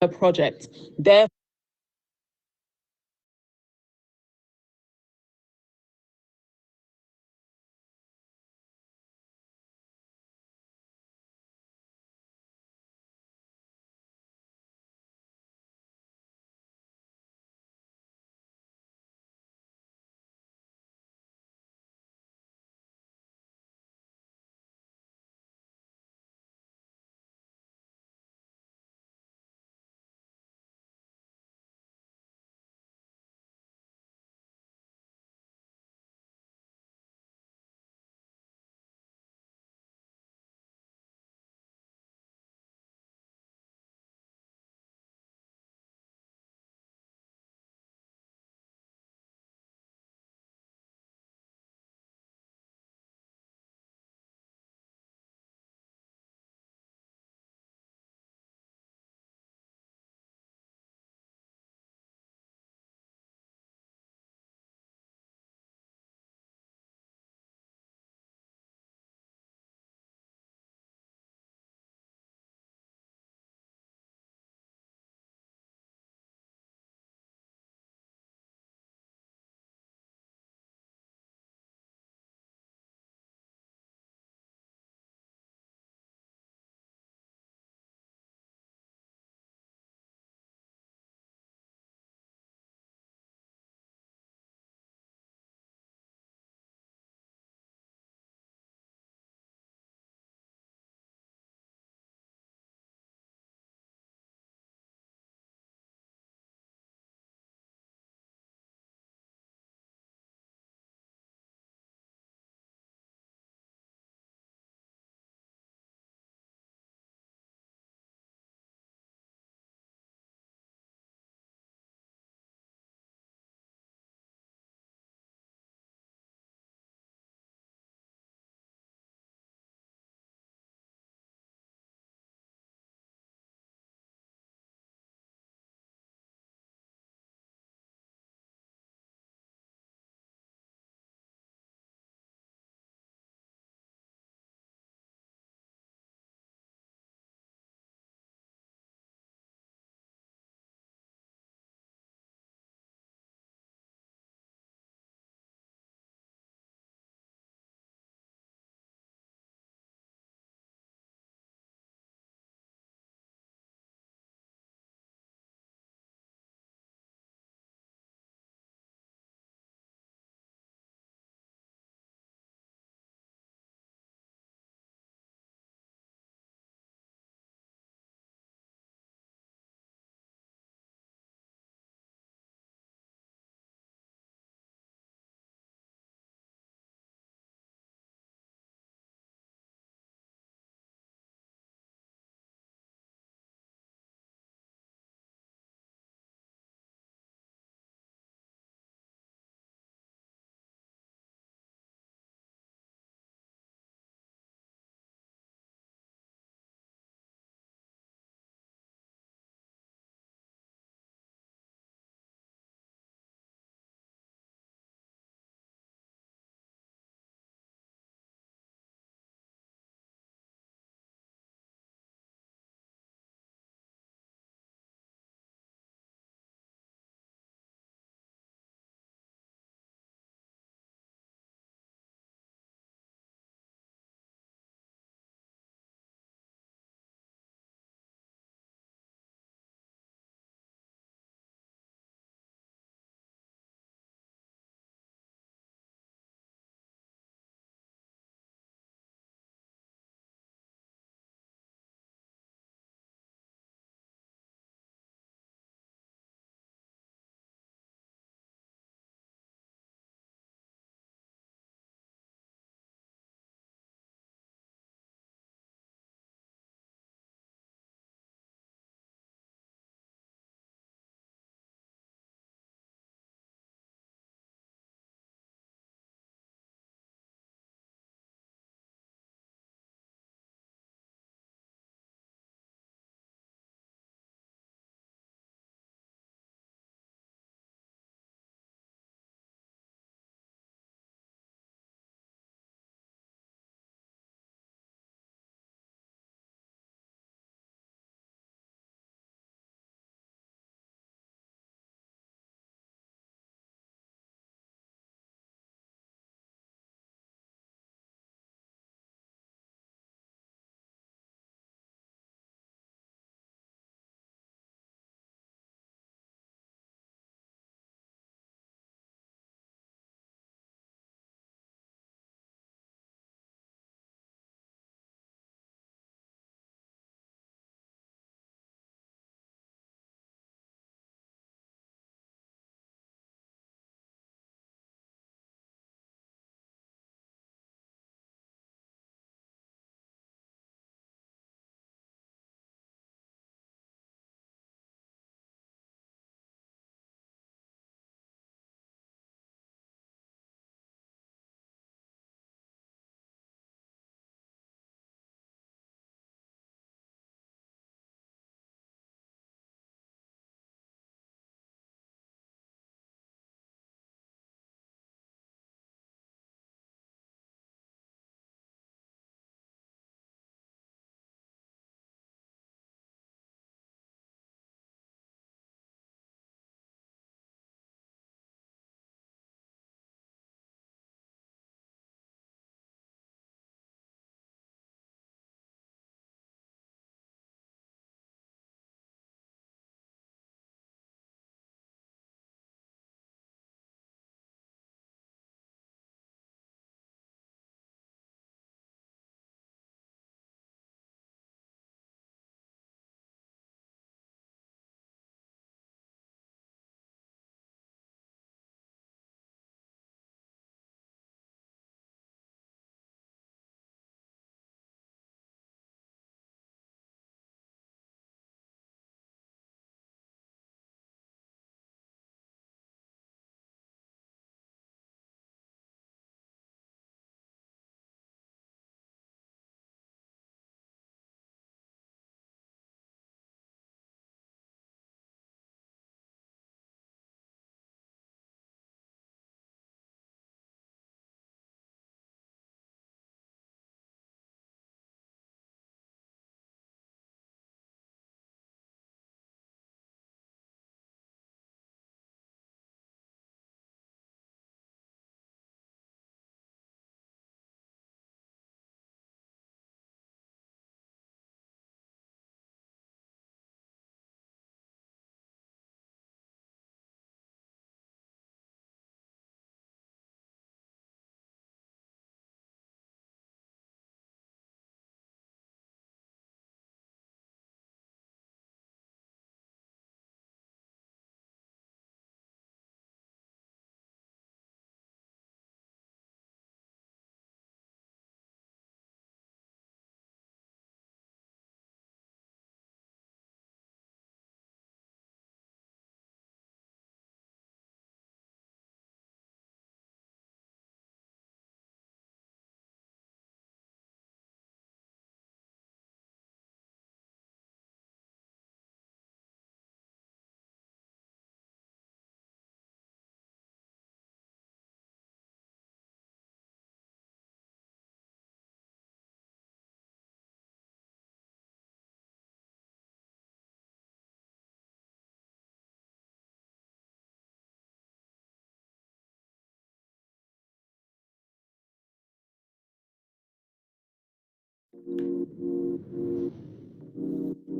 a project. Therefore,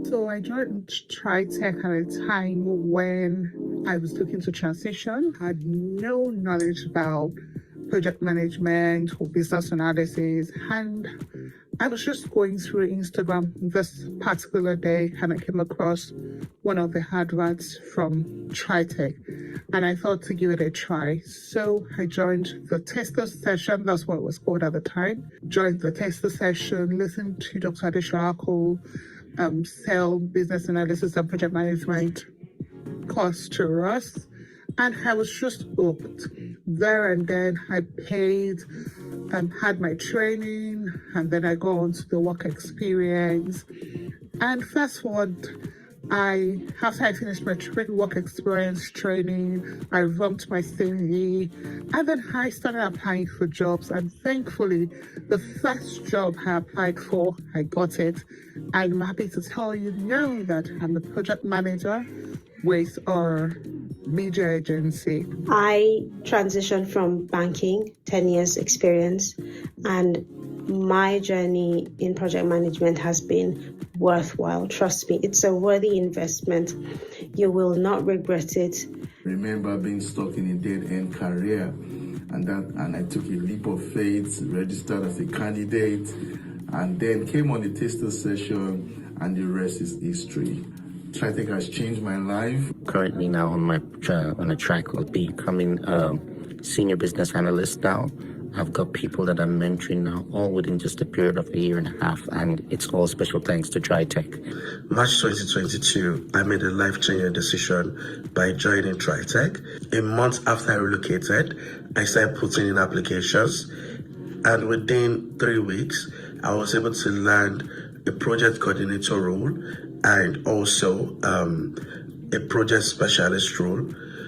So I joined Tritek at a time when I was looking to transition, had no knowledge about project management or business analysis, and I was just going through Instagram this particular day and I came across one of the adverts from Tritek and I thought to give it a try. So I joined the tester session, that's what it was called at the time. Joined the tester session, listened to Dr. Adishola Cole sell business analysis and project management course to us. And I was just hooked. There and then I paid, had my training, and then I go on to the work experience. And fast forward, after I finished my work experience training, I revamped my CV, and then I started applying for jobs. And thankfully, the first job I applied for, I got it. I'm happy to tell you now that I'm a project manager with our media agency. I transitioned from banking, 10 years experience, and my journey in project management has been worthwhile. Trust me, it's a worthy investment. You will not regret it. Remember being stuck in a dead-end career, and I took a leap of faith, registered as a candidate, and then came on the taster session, and the rest is history. Tritek has changed my life. Currently now on a track of becoming a senior business analyst now. I've got people that I'm mentoring now, all within just a period of a year and a half, and it's all special thanks to Tritek. March 2022, I made a life-changing decision by joining Tritek. A month after I relocated, I started putting in applications, and within 3 weeks, I was able to land a project coordinator role and also a project specialist role.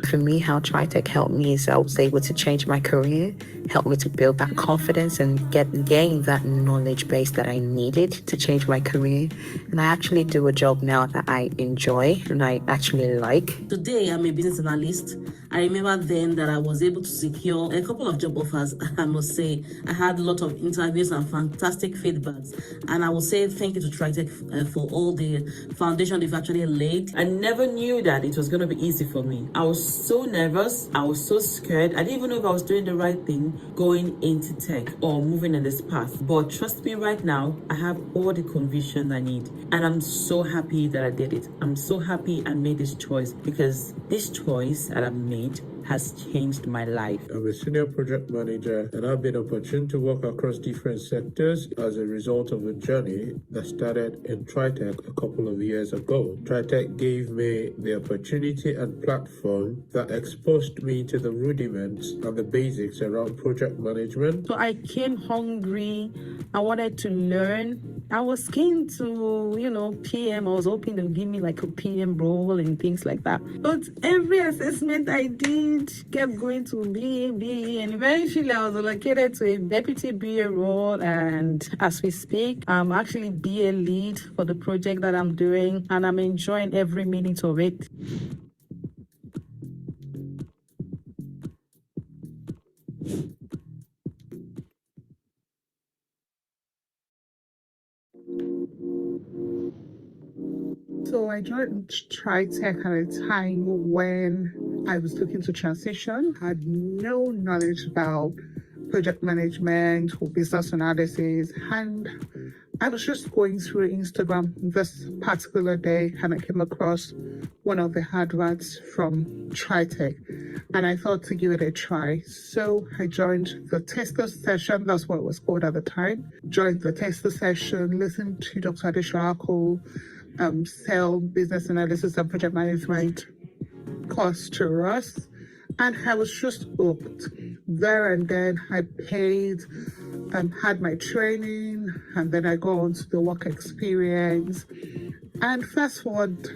For me, how Tritek helped me is I was able to change my career, helped me to build that confidence and gain that knowledge base that I needed to change my career. And I actually do a job now that I enjoy and I actually like. Today, I'm a business analyst. I remember then that I was able to secure a couple of job offers. I must say, I had a lot of interviews and fantastic feedbacks. And I will say thank you to Tritek for all the foundation they've actually laid. I never knew that it was going to be easy for me. I was so nervous. I was so scared. I didn't even know if I was doing the right thing going into tech or moving in this path. But trust me, right now, I have all the conviction I need. And I'm so happy that I did it. I'm so happy I made this choice because this choice that I've made has changed my life. I'm a senior project manager and I've been opportune to work across different sectors as a result of a journey that started in Tritek a couple of years ago. Tritek gave me the opportunity and platform that exposed me to the rudiments and the basics around project management. So I came hungry. I wanted to learn. I was keen to, PM. I was hoping they'll give me like a PM role and things like that. But every assessment I did kept going to BA, and eventually I was allocated to a deputy BA role. And as we speak, I'm actually BA lead for the project that I'm doing, and I'm enjoying every minute of it. So I joined Tritek at a time when I was looking to transition, had no knowledge about project management or business analysis, and I was just going through Instagram this particular day and I came across one of the adverts from Tritek and I thought to give it a try. So I joined the tester session, that's what it was called at the time. Joined the tester session, listened to Dr. Adishola Cole sell business analysis and project management course to us, and I was just hooked. There and then I paid, had my training, and then I go on to the work experience. And fast forward,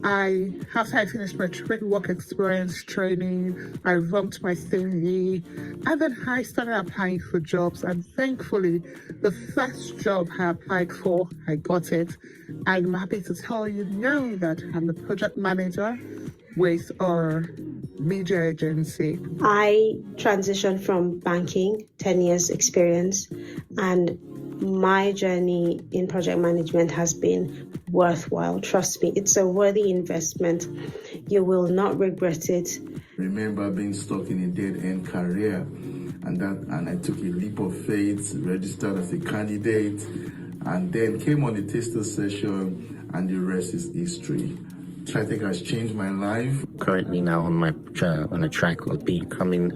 after I finished my work experience training, I revamped my CV, and then I started applying for jobs. And thankfully, the first job I applied for, I got it. I'm happy to tell you now that I'm a project manager with our media agency. I transitioned from banking, 10 years experience, and my journey in project management has been worthwhile. Trust me, it's a worthy investment. You will not regret it. Remember being stuck in a dead-end career, and I took a leap of faith, registered as a candidate, and then came on the taster session, and the rest is history. Tritek has changed my life. Currently now on a track of becoming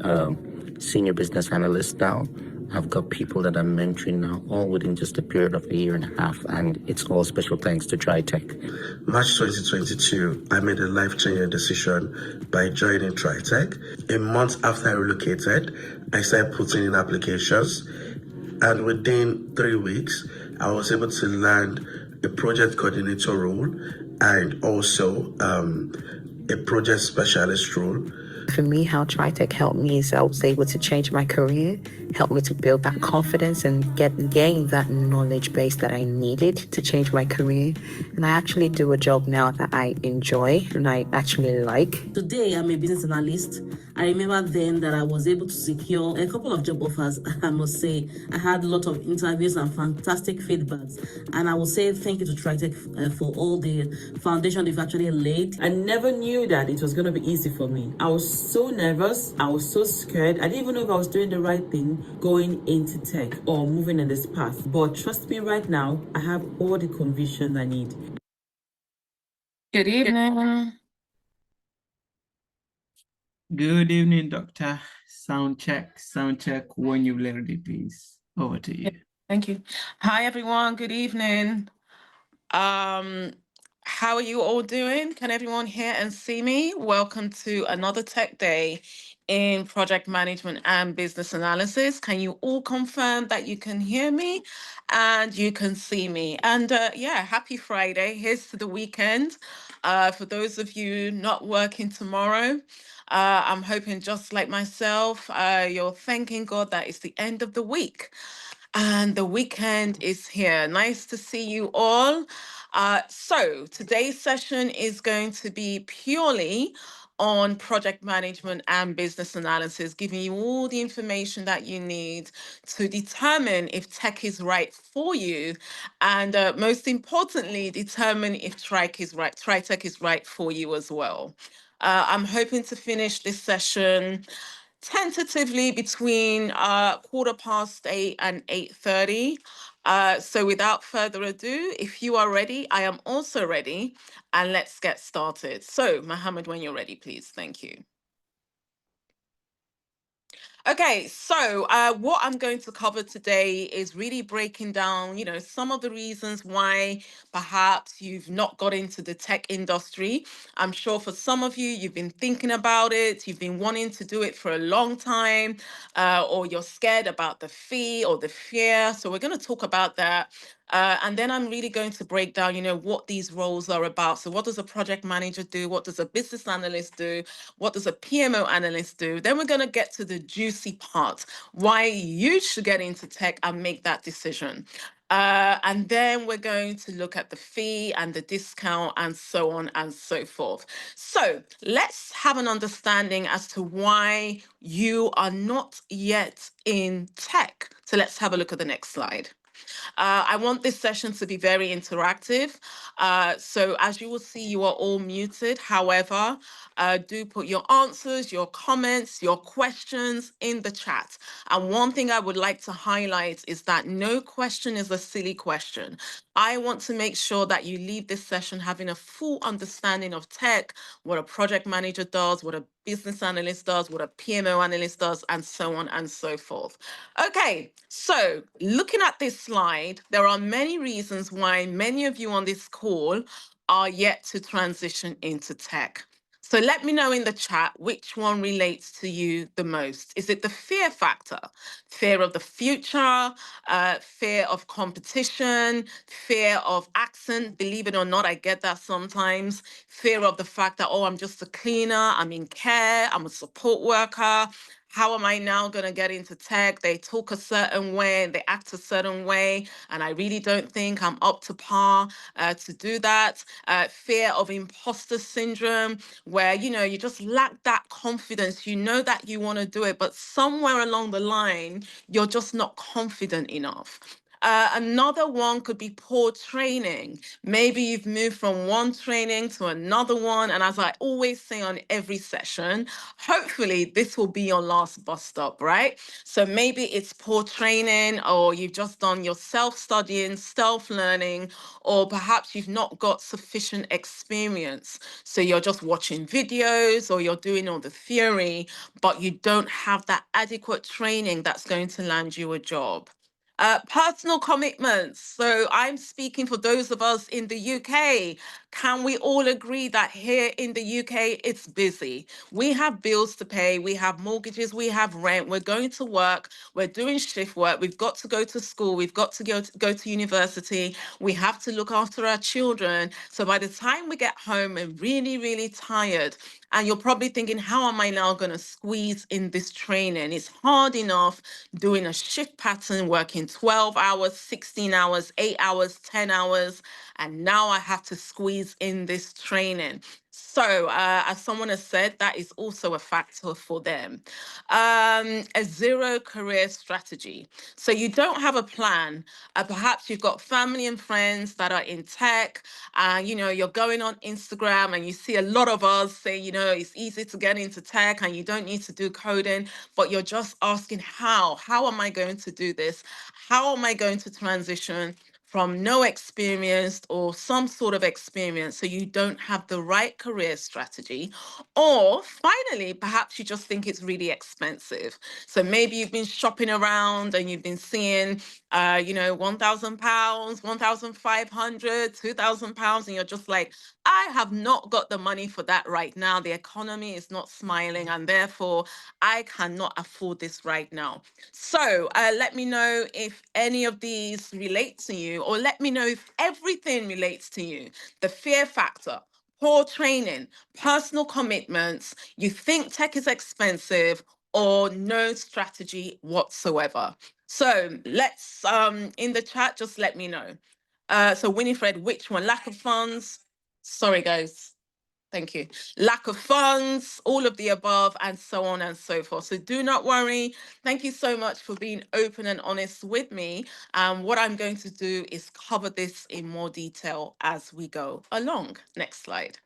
senior business analyst now. I've got people that I'm mentoring now, all within just a period of a year and a half, and it's all special thanks to Tritek. March 2022, I made a life-changing decision by joining Tritek. A month after I relocated, I started putting in applications, and within 3 weeks, I was able to land a project coordinator role and also a project specialist role. For me, how Tritek helped me is I was able to change my career, help me to build that confidence and gain that knowledge base that I needed to change my career. And I actually do a job now that I enjoy and I actually like. Today, I'm a business analyst. I remember then that I was able to secure a couple of job offers. I must say, I had a lot of interviews and fantastic feedbacks. And I will say thank you to Tritek for all the foundation they've actually laid. I never knew that it was going to be easy for me. I was so nervous. I was so scared. I didn't even know if I was doing the right thing going into tech or moving in this path. But trust me, right now, I have all the conviction I need. Good evening. Good evening, Doctor. Sound check when you've ready, please. Over to you. Thank you. Hi, everyone. Good evening. How are you all doing? Can everyone hear and see me? Welcome to another Tech Day in Project Management and Business Analysis. Can you all confirm that you can hear me and you can see me? And yeah, happy Friday. Here's to the weekend. For those of you not working tomorrow, I'm hoping just like myself, you're thanking God that it's the end of the week. And the weekend is here. Nice to see you all. So today's session is going to be purely on project management and business analysis, giving you all the information that you need to determine if tech is right for you, and most importantly, determine if Tritek is right for you as well. I'm hoping to finish this session tentatively between 8:15 and 8:30. So without further ado, if you are ready, I am also ready, and let's get started. So Mohammed, when you're ready, please. Thank you. Okay, so what I'm going to cover today is really breaking down, some of the reasons why perhaps you've not got into the tech industry. I'm sure for some of you, you've been thinking about it, you've been wanting to do it for a long time, or you're scared about the fee or the fear. So we're going to talk about that. And then I'm really going to break down, what these roles are about. So what does a project manager do? What does a business analyst do? What does a PMO analyst do? Then we're going to get to the juicy part, why you should get into tech and make that decision. And then we're going to look at the fee and the discount and so on and so forth. So let's have an understanding as to why you are not yet in tech. So let's have a look at the next slide. I want this session to be very interactive. So as you will see, you are all muted. However, do put your answers, your comments, your questions in the chat. And one thing I would like to highlight is that no question is a silly question. I want to make sure that you leave this session having a full understanding of tech, what a project manager does, what a business analyst does, what a PMO analyst does, and so on and so forth. Okay, so looking at this slide, there are many reasons why many of you on this call are yet to transition into tech. So let me know in the chat which one relates to you the most. Is it the fear factor? Fear of the future, fear of competition, fear of accent? Believe it or not, I get that sometimes. Fear of the fact that, oh, I'm just a cleaner, I'm in care, I'm a support worker. How am I now going to get into tech? They talk a certain way, they act a certain way, and I really don't think I'm up to par to do that. Fear of imposter syndrome, where, you just lack that confidence. You know that you want to do it, but somewhere along the line, you're just not confident enough. Another one could be poor training. Maybe you've moved from one training to another one. And as I always say on every session, hopefully this will be your last bus stop, right? So maybe it's poor training, or you've just done your self-studying, self-learning, or perhaps you've not got sufficient experience. So you're just watching videos or you're doing all the theory, but you don't have that adequate training that's going to land you a job. Personal commitments. So I'm speaking for those of us in the UK. Can we all agree that here in the UK, it's busy? We have bills to pay, we have mortgages, we have rent, we're going to work, we're doing shift work, we've got to go to school, we've got to go to university, we have to look after our children. So by the time we get home, we're really, really tired. And you're probably thinking, how am I now going to squeeze in this training? It's hard enough doing a shift pattern, working 12 hours, 16 hours, 8 hours, 10 hours. And now I have to squeeze in this training. So as someone has said, that is also a factor for them. A zero career strategy. So you don't have a plan. Perhaps you've got family and friends that are in tech, and you're going on Instagram and you see a lot of us say, it's easy to get into tech and you don't need to do coding, but you're just asking how am I going to do this? How am I going to transition from no experience or some sort of experience, so you don't have the right career strategy? Or finally, perhaps you just think it's really expensive. So maybe you've been shopping around and you've been seeing, £1,000, 1,500, £2,000, and you're just like, I have not got the money for that right now. The economy is not smiling, and therefore I cannot afford this right now. So let me know if any of these relate to you, or let me know if everything relates to you. The fear factor, poor training, personal commitments, you think tech is expensive, or no strategy whatsoever. So let's, in the chat, just let me know. So Winifred, which one? Lack of funds? Sorry, guys. Thank you. Lack of funds, all of the above, and so on and so forth. So do not worry. Thank you so much for being open and honest with me. What I'm going to do is cover this in more detail as we go along. Next slide.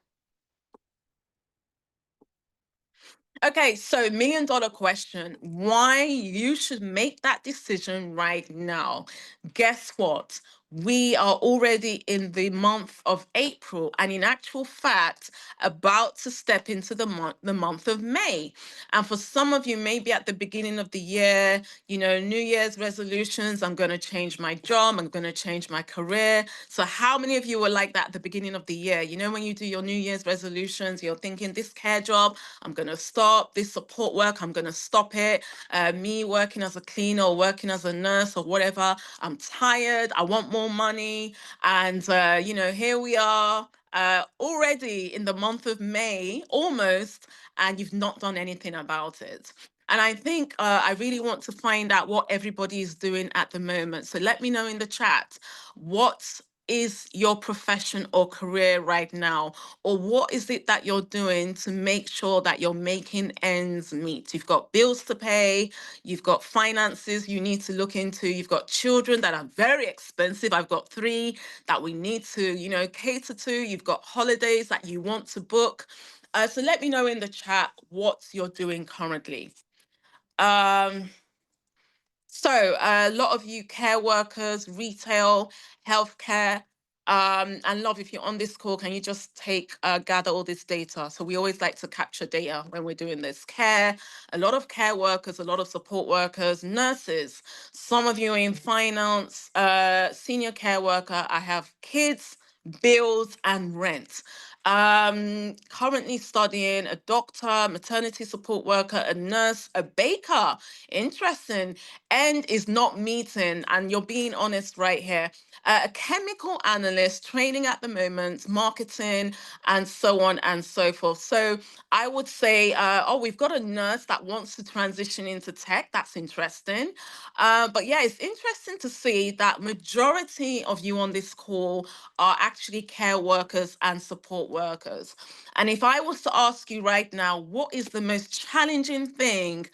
Okay, so $1 million question, why you should make that decision right now. Guess what? We are already in the month of April, and in actual fact, about to step into the month of May. And for some of you, maybe at the beginning of the year, New Year's resolutions, I'm going to change my job, I'm going to change my career. So how many of you were like that at the beginning of the year? When you do your New Year's resolutions, you're thinking, this care job, I'm going to stop. This support work, I'm going to stop it. Me working as a cleaner or working as a nurse or whatever, I'm tired. I want more money. And, here we are already in the month of May, almost, and you've not done anything about it. And I think I really want to find out what everybody is doing at the moment. So let me know in the chat, what is your profession or career right now? Or what is it that you're doing to make sure that you're making ends meet? You've got bills to pay, you've got finances you need to look into, you've got children that are very expensive. I've got 3 that we need to, cater to. You've got holidays that you want to book. So let me know in the chat what you're doing currently. So a lot of you care workers, retail, healthcare, and love, if you're on this call, can you just gather all this data? So we always like to capture data when we're doing this. Care, a lot of care workers, a lot of support workers, nurses, some of you are in finance, senior care worker, I have kids, bills and rent. Currently studying, a doctor, maternity support worker, a nurse, a baker. Interesting. End is not meeting, and you're being honest right here. A chemical analyst, training at the moment, marketing, and so on and so forth. So I would say, we've got a nurse that wants to transition into tech. That's interesting. But yeah, it's interesting to see that majority of you on this call are actually care workers and support support workers. And if I was to ask you right now, what is the most challenging thing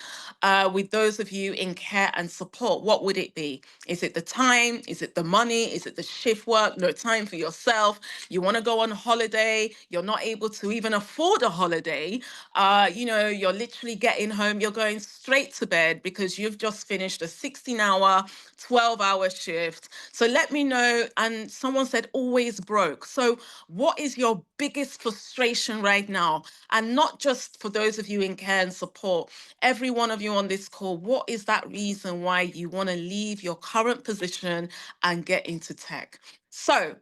with those of you in care and support, what would it be? Is it the time? Is it the money? Is it the shift work? No time for yourself? You want to go on holiday? You're not able to even afford a holiday. You're literally getting home, you're going straight to bed because you've just finished a 16-hour, 12-hour shift. So let me know. And someone said always broke. So what is your biggest frustration right now? And not just for those of you in care and support, every one of you on this call, what is that reason why you want to leave your current position and get into tech? So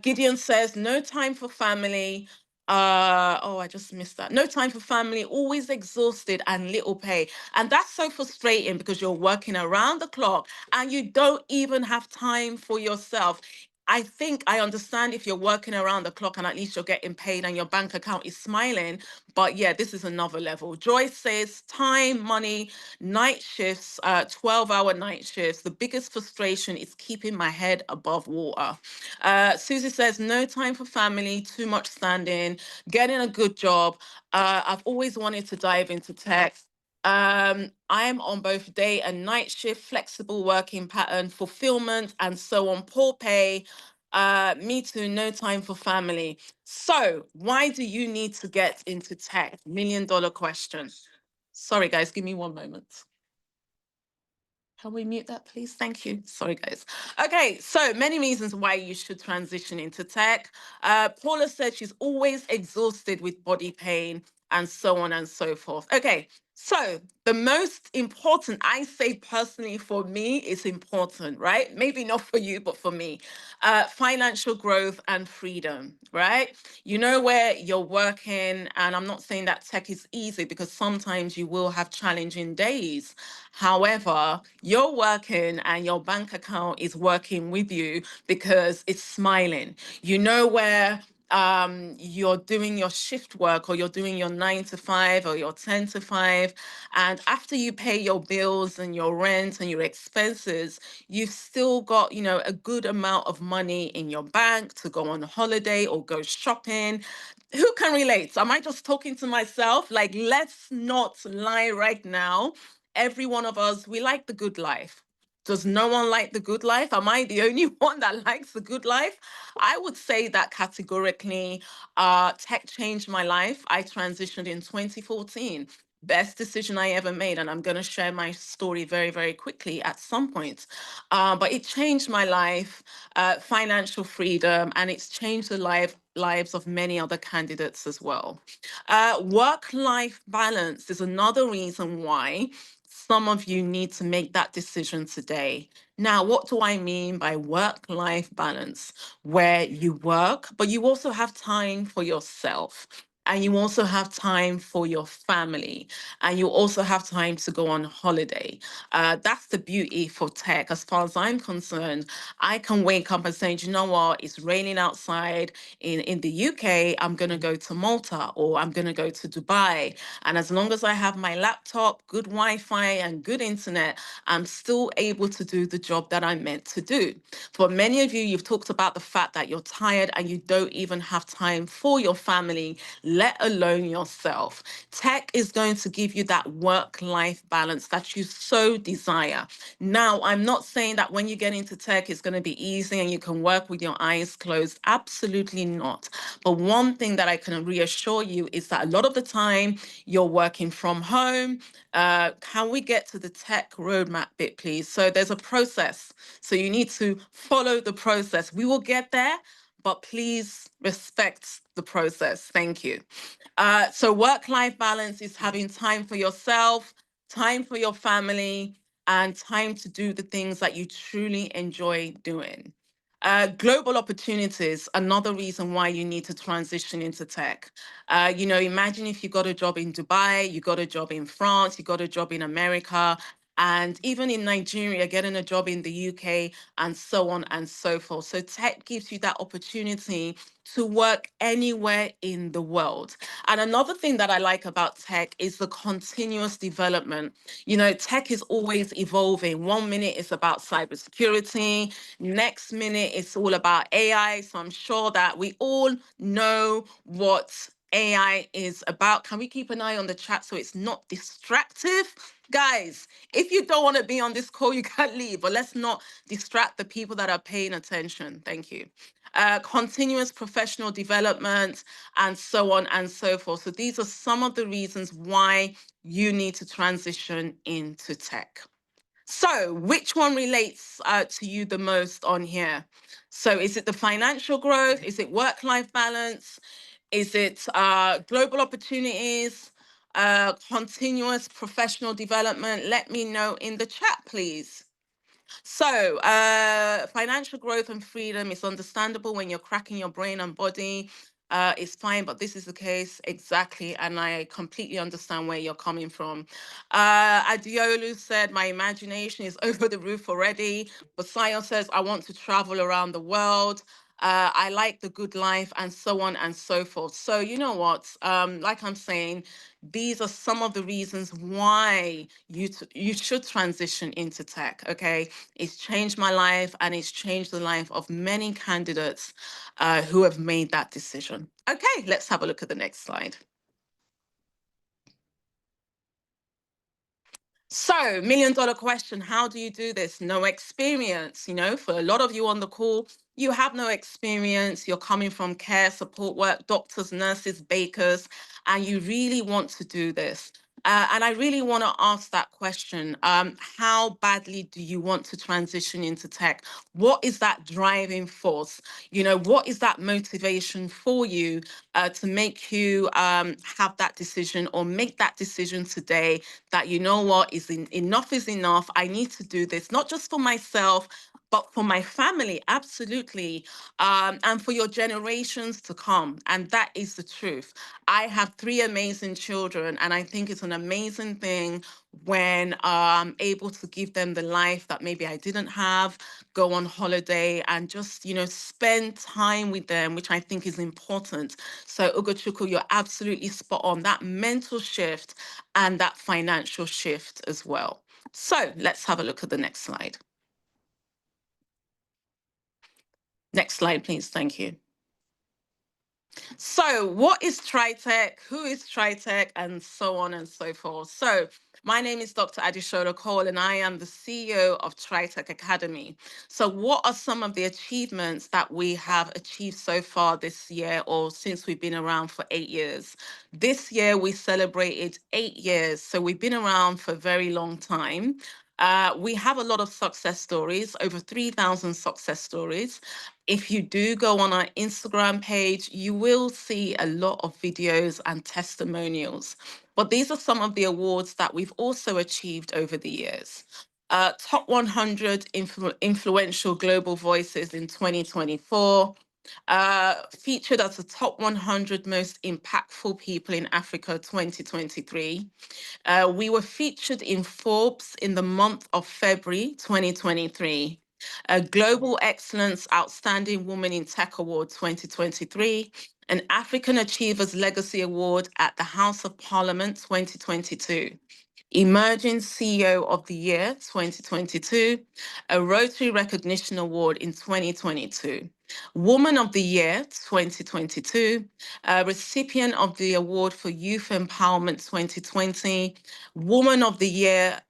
Gideon says, no time for family. I just missed that. No time for family, always exhausted and little pay. And that's so frustrating because you're working around the clock and you don't even have time for yourself. I think I understand if you're working around the clock and at least you're getting paid and your bank account is smiling. But yeah, this is another level. Joyce says time, money, night shifts, 12-hour night shifts. The biggest frustration is keeping my head above water. Susie says no time for family, too much standing, getting a good job. I've always wanted to dive into tech. I'm on both day and night shift, flexible working pattern, fulfillment, and so on. Poor pay. Me too, no time for family. So why do you need to get into tech? $1 million question. Sorry, guys, give me one moment. Can we mute that, please? Thank you. Sorry, guys. Okay, so many reasons why you should transition into tech. Paula said she's always exhausted with body pain and so on and so forth. Okay, so the most important, I say personally for me, it's important, right? Maybe not for you, but for me. Financial growth and freedom, right? You know where you're working, and I'm not saying that tech is easy because sometimes you will have challenging days. However, you're working and your bank account is working with you because it's smiling. You know where you're doing your shift work or you're doing your 9 to 5 or your 10 to 5. And after you pay your bills and your rent and your expenses, you've still got, a good amount of money in your bank to go on holiday or go shopping. Who can relate? Am I just talking to myself? Like, let's not lie right now. Every one of us, we like the good life. Does no one like the good life? Am I the only one that likes the good life? I would say that categorically. Tech changed my life. I transitioned in 2014. Best decision I ever made. And I'm going to share my story very, very quickly at some point. But it changed my life, financial freedom, and it's changed the lives of many other candidates as well. Work-life balance is another reason why some of you need to make that decision today. Now, what do I mean by work-life balance? Where you work, but you also have time for yourself. And you also have time for your family. And you also have time to go on holiday. That's the beauty for tech. As far as I'm concerned, I can wake up and say, "Do you know what? It's raining outside in the UK. I'm going to go to Malta or I'm going to go to Dubai. And as long as I have my laptop, good Wi-Fi, and good internet, I'm still able to do the job that I'm meant to do." For many of you, you've talked about the fact that you're tired and you don't even have time for your family, let alone yourself. Tech is going to give you that work-life balance that you so desire. Now, I'm not saying that when you get into tech, it's going to be easy and you can work with your eyes closed. Absolutely not. But one thing that I can reassure you is that a lot of the time you're working from home. Can we get to the tech roadmap bit, please? So there's a process. So you need to follow the process. We will get there, but please respect the process. Thank you. So work-life balance is having time for yourself, time for your family, and time to do the things that you truly enjoy doing. Global opportunities, another reason why you need to transition into tech. Imagine if you got a job in Dubai, you got a job in France, you got a job in America, and even in Nigeria, getting a job in the UK, and so on and so forth. So tech gives you that opportunity to work anywhere in the world. And another thing that I like about tech is the continuous development. You know, tech is always evolving. 1 minute it's about cybersecurity, next minute it's all about AI. So I'm sure that we all know what AI is about. Can we keep an eye on the chat so it's not distractive? Guys, if you don't want to be on this call, you can leave, but let's not distract the people that are paying attention. Thank you. Continuous professional development, and so on and so forth. So these are some of the reasons why you need to transition into tech. So which one relates to you the most on here? So is it the financial growth? Is it work-life balance? Is it global opportunities? Continuous professional development? Let me know in the chat, please. So, financial growth and freedom is understandable when you're cracking your brain and body. It's fine, but this is the case exactly, and I completely understand where you're coming from. Adewale said, "My imagination is over the roof already." But Sion says, "I want to travel around the world. I like the good life," and so on and so forth. So you know what? Like I'm saying, these are some of the reasons why you should transition into tech. Okay, it's changed my life, and it's changed the life of many candidates who have made that decision. Okay, let's have a look at the next slide. So, $1 million question, how do you do this? No experience. You know, for a lot of you on the call, you have no experience. You're coming from care, support work, doctors, nurses, bakers, and you really want to do this. And I really want to ask that question. How badly do you want to transition into tech? What is that driving force? You know, what is that motivation for you to make you have that decision, or make that decision today that, you know what, enough is enough. I need to do this, not just for myself, but for my family, absolutely, and for your generations to come. And that is the truth. I have 3 amazing children, and I think it's an amazing thing when I'm able to give them the life that maybe I didn't have, go on holiday, and just, you know, spend time with them, which I think is important. So Ugochukwu, you're absolutely spot on. That mental shift and that financial shift as well. So let's have a look at the next slide. Next slide, please. Thank you. So what is Tritek? Who is Tritek? And so on and so forth. So my name is Dr. Adishola Cole, and I am the CEO of Tritek Academy. So what are some of the achievements that we have achieved so far this year, or since we've been around for 8 years? This year, we celebrated 8 years. So we've been around for a very long time. We have a lot of success stories, over 3,000 success stories. If you do go on our Instagram page, you will see a lot of videos and testimonials. But these are some of the awards that we've also achieved over the years. Top 100 influential global voices in 2024. Featured as the top 100 most impactful people in Africa 2023. We were featured in Forbes in the month of February 2023. A Global Excellence Outstanding Woman in Tech Award 2023, an African Achievers Legacy Award at the House of Parliament 2022, Emerging CEO of the Year 2022, a Rotary Recognition Award in 2022, Woman of the Year 2022, a recipient of the Award for Youth Empowerment 2020, Woman of the Year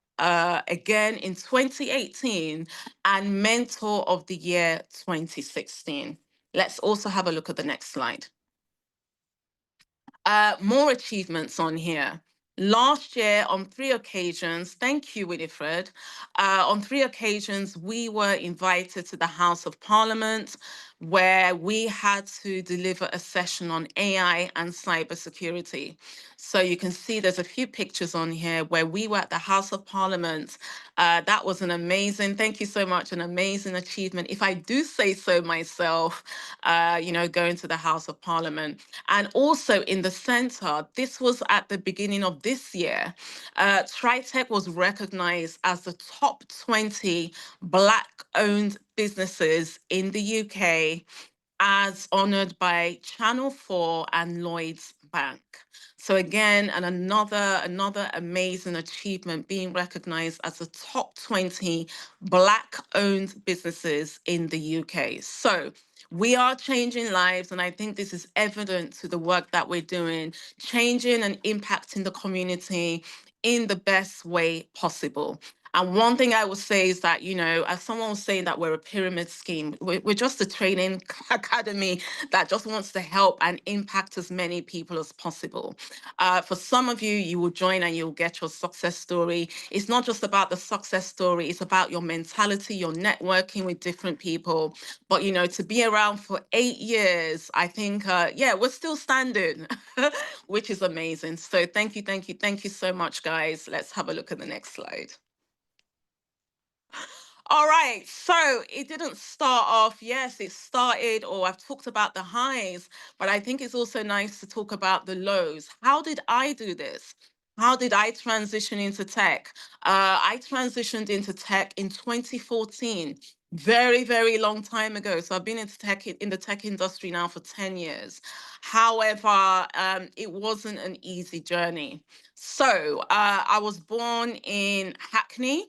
again in 2018, and Mentor of the Year 2016. Let's also have a look at the next slide. More achievements on here. Last year, on 3 occasions, thank you, Winifred, on 3 occasions, we were invited to the House of Parliament. where we had to deliver a session on AI and cybersecurity. So you can see there's a few pictures on here where we were at the House of Parliament. That was an amazing, thank you so much, an amazing achievement, if I do say so myself, going to the House of Parliament. And also in the center, this was at the beginning of this year, Tritek was recognized as the top 20 Black-owned businesses in the UK, as honored by Channel 4 and Lloyds Bank. So again, and another amazing achievement, being recognized as the top 20 Black-owned businesses in the UK. So we are changing lives, and I think this is evident to the work that we're doing, changing and impacting the community in the best way possible. And one thing I will say is that, as someone was saying that we're a pyramid scheme, we're just a training academy that just wants to help and impact as many people as possible. For some of you, you will join and you'll get your success story. It's not just about the success story, it's about your mentality, your networking with different people. But, to be around for 8 years, I think, we're still standing, which is amazing. So thank you so much, guys. Let's have a look at the next slide. All right, so it didn't start off, yes, it started, or I've talked about the highs, but I think it's also nice to talk about the lows. How did I do this? How did I transition into tech? I transitioned into tech in 2014, very, very long time ago. So I've been in the tech industry now for 10 years. However, it wasn't an easy journey. So I was born in Hackney,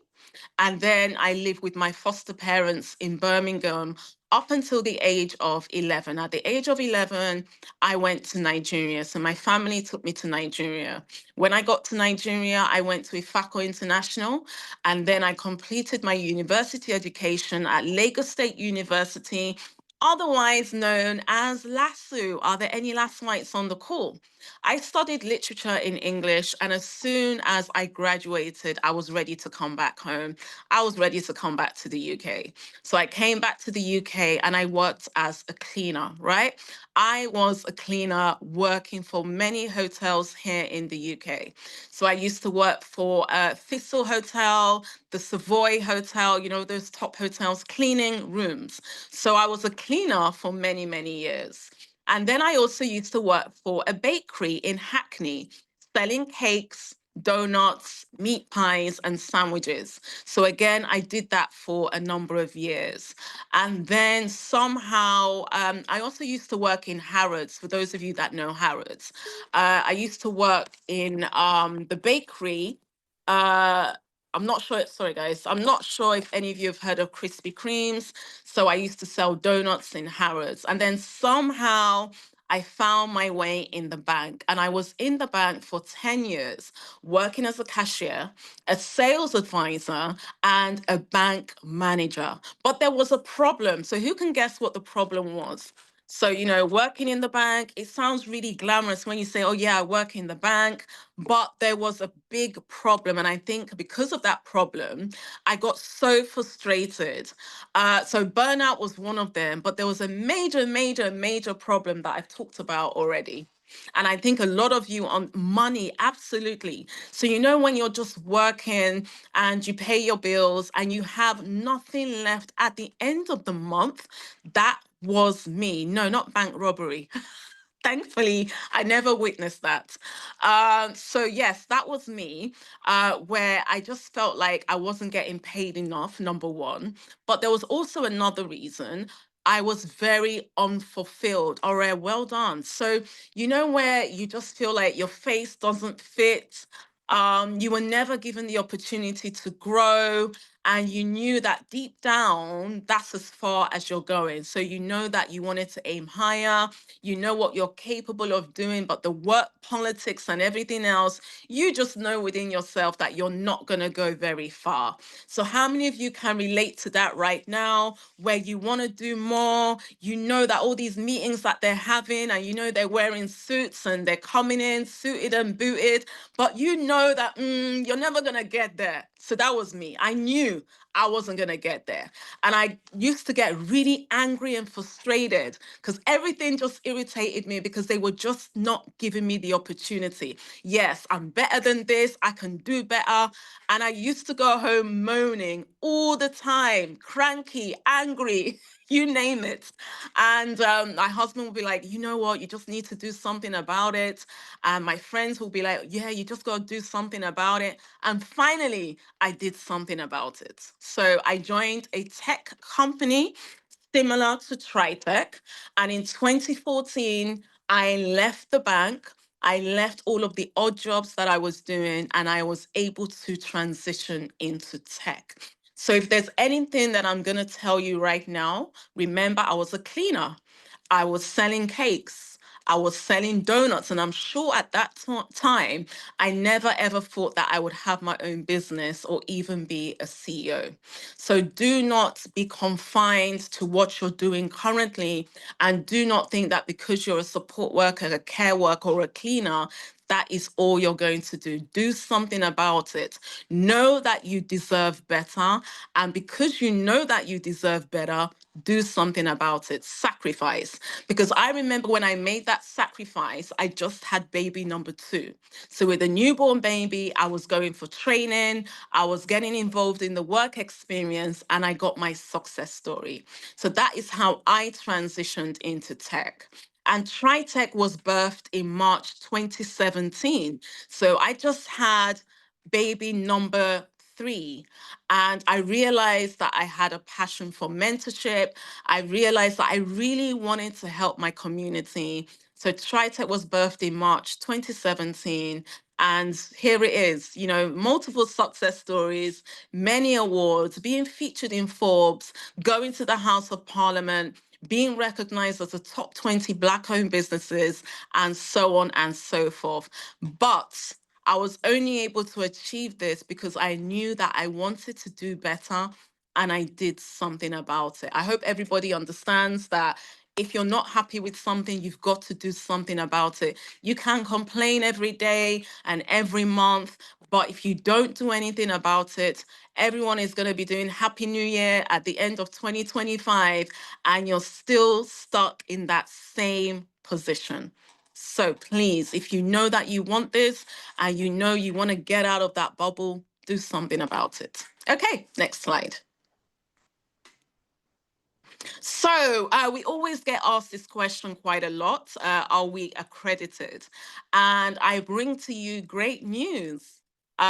and then I lived with my foster parents in Birmingham up until the age of 11. At the age of 11, I went to Nigeria. So my family took me to Nigeria. When I got to Nigeria, I went to Ifako International, and then I completed my university education at Lagos State University, otherwise known as LASU. Are there any LASUites on the call? I studied literature in English, and as soon as I graduated, I was ready to come back home. I was ready to come back to the UK. So I came back to the UK and I worked as a cleaner, right? I was a cleaner working for many hotels here in the UK. So I used to work for Thistle Hotel, the Savoy Hotel, those top hotels, cleaning rooms. So I was a cleaner for many, many years. And then I also used to work for a bakery in Hackney, selling cakes, donuts, meat pies, and sandwiches. So again, I did that for a number of years. And then somehow, I also used to work in Harrods, for those of you that know Harrods. I used to work in the bakery. I'm not sure, sorry guys, I'm not sure if any of you have heard of Krispy Kremes. So I used to sell donuts in Harrods. And then somehow I found my way in the bank, and I was in the bank for 10 years, working as a cashier, a sales advisor, and a bank manager. But there was a problem. So who can guess what the problem was? So, working in the bank, it sounds really glamorous when you say, oh yeah, I work in the bank, but there was a big problem. And I think because of that problem, I got so frustrated. So burnout was one of them, but there was a major problem that I've talked about already. And I think a lot of you on money, absolutely. So, when you're just working and you pay your bills and you have nothing left at the end of the month, that was me. No, not bank robbery. Thankfully, I never witnessed that. So yes, that was me, where I just felt like I wasn't getting paid enough, number one. But there was also another reason. I was very unfulfilled. All right, well done. So, where you just feel like your face doesn't fit, you were never given the opportunity to grow, and you knew that deep down, that's as far as you're going. So you know that you wanted to aim higher, you know what you're capable of doing, but the work politics and everything else, you just know within yourself that you're not going to go very far. So how many of you can relate to that right now, where you want to do more, you know that all these meetings that they're having, and they're wearing suits and they're coming in suited and booted, but you know that you're never going to get there. So that was me. I knew knew I wasn't going to get there. And I used to get really angry and frustrated because everything just irritated me because they were just not giving me the opportunity. Yes, I'm better than this. I can do better. And I used to go home moaning all the time, cranky, angry, you name it. And my husband will be like, you know what, you just need to do something about it. And my friends will be like, yeah, you just got to do something about it. And finally, I did something about it. So I joined a tech company similar to Tritek. And in 2014, I left the bank. I left all of the odd jobs that I was doing, and I was able to transition into tech. So if there's anything that I'm going to tell you right now, remember I was a cleaner. I was selling cakes. I was selling donuts. And I'm sure at that time, I never ever thought that I would have my own business or even be a CEO. So do not be confined to what you're doing currently. And do not think that because you're a support worker, a care worker, or a cleaner, that is all you're going to do. Do something about it. Know that you deserve better. And because you know that you deserve better, do something about it. Sacrifice. Because I remember when I made that sacrifice, I just had baby number 2. So with a newborn baby, I was going for training, I was getting involved in the work experience, and I got my success story. So that is how I transitioned into tech. And Tritek was birthed in March 2017. So I just had baby number 3. And I realized that I had a passion for mentorship. I realized that I really wanted to help my community. So Tritek was birthed in March 2017. And here it is, you know, multiple success stories, many awards, being featured in Forbes, going to the House of Parliament, being recognized as a top 20 Black-owned businesses, and so on and so forth. But I was only able to achieve this because I knew that I wanted to do better, and I did something about it. I hope everybody understands that if you're not happy with something, you've got to do something about it. You can complain every day and every month, but if you don't do anything about it, everyone is going to be doing Happy New Year at the end of 2025, and you're still stuck in that same position. So please, if you know that you want this and you know you want to get out of that bubble, do something about it. Okay, next slide. So we always get asked this question quite a lot. Are we accredited? And I bring to you great news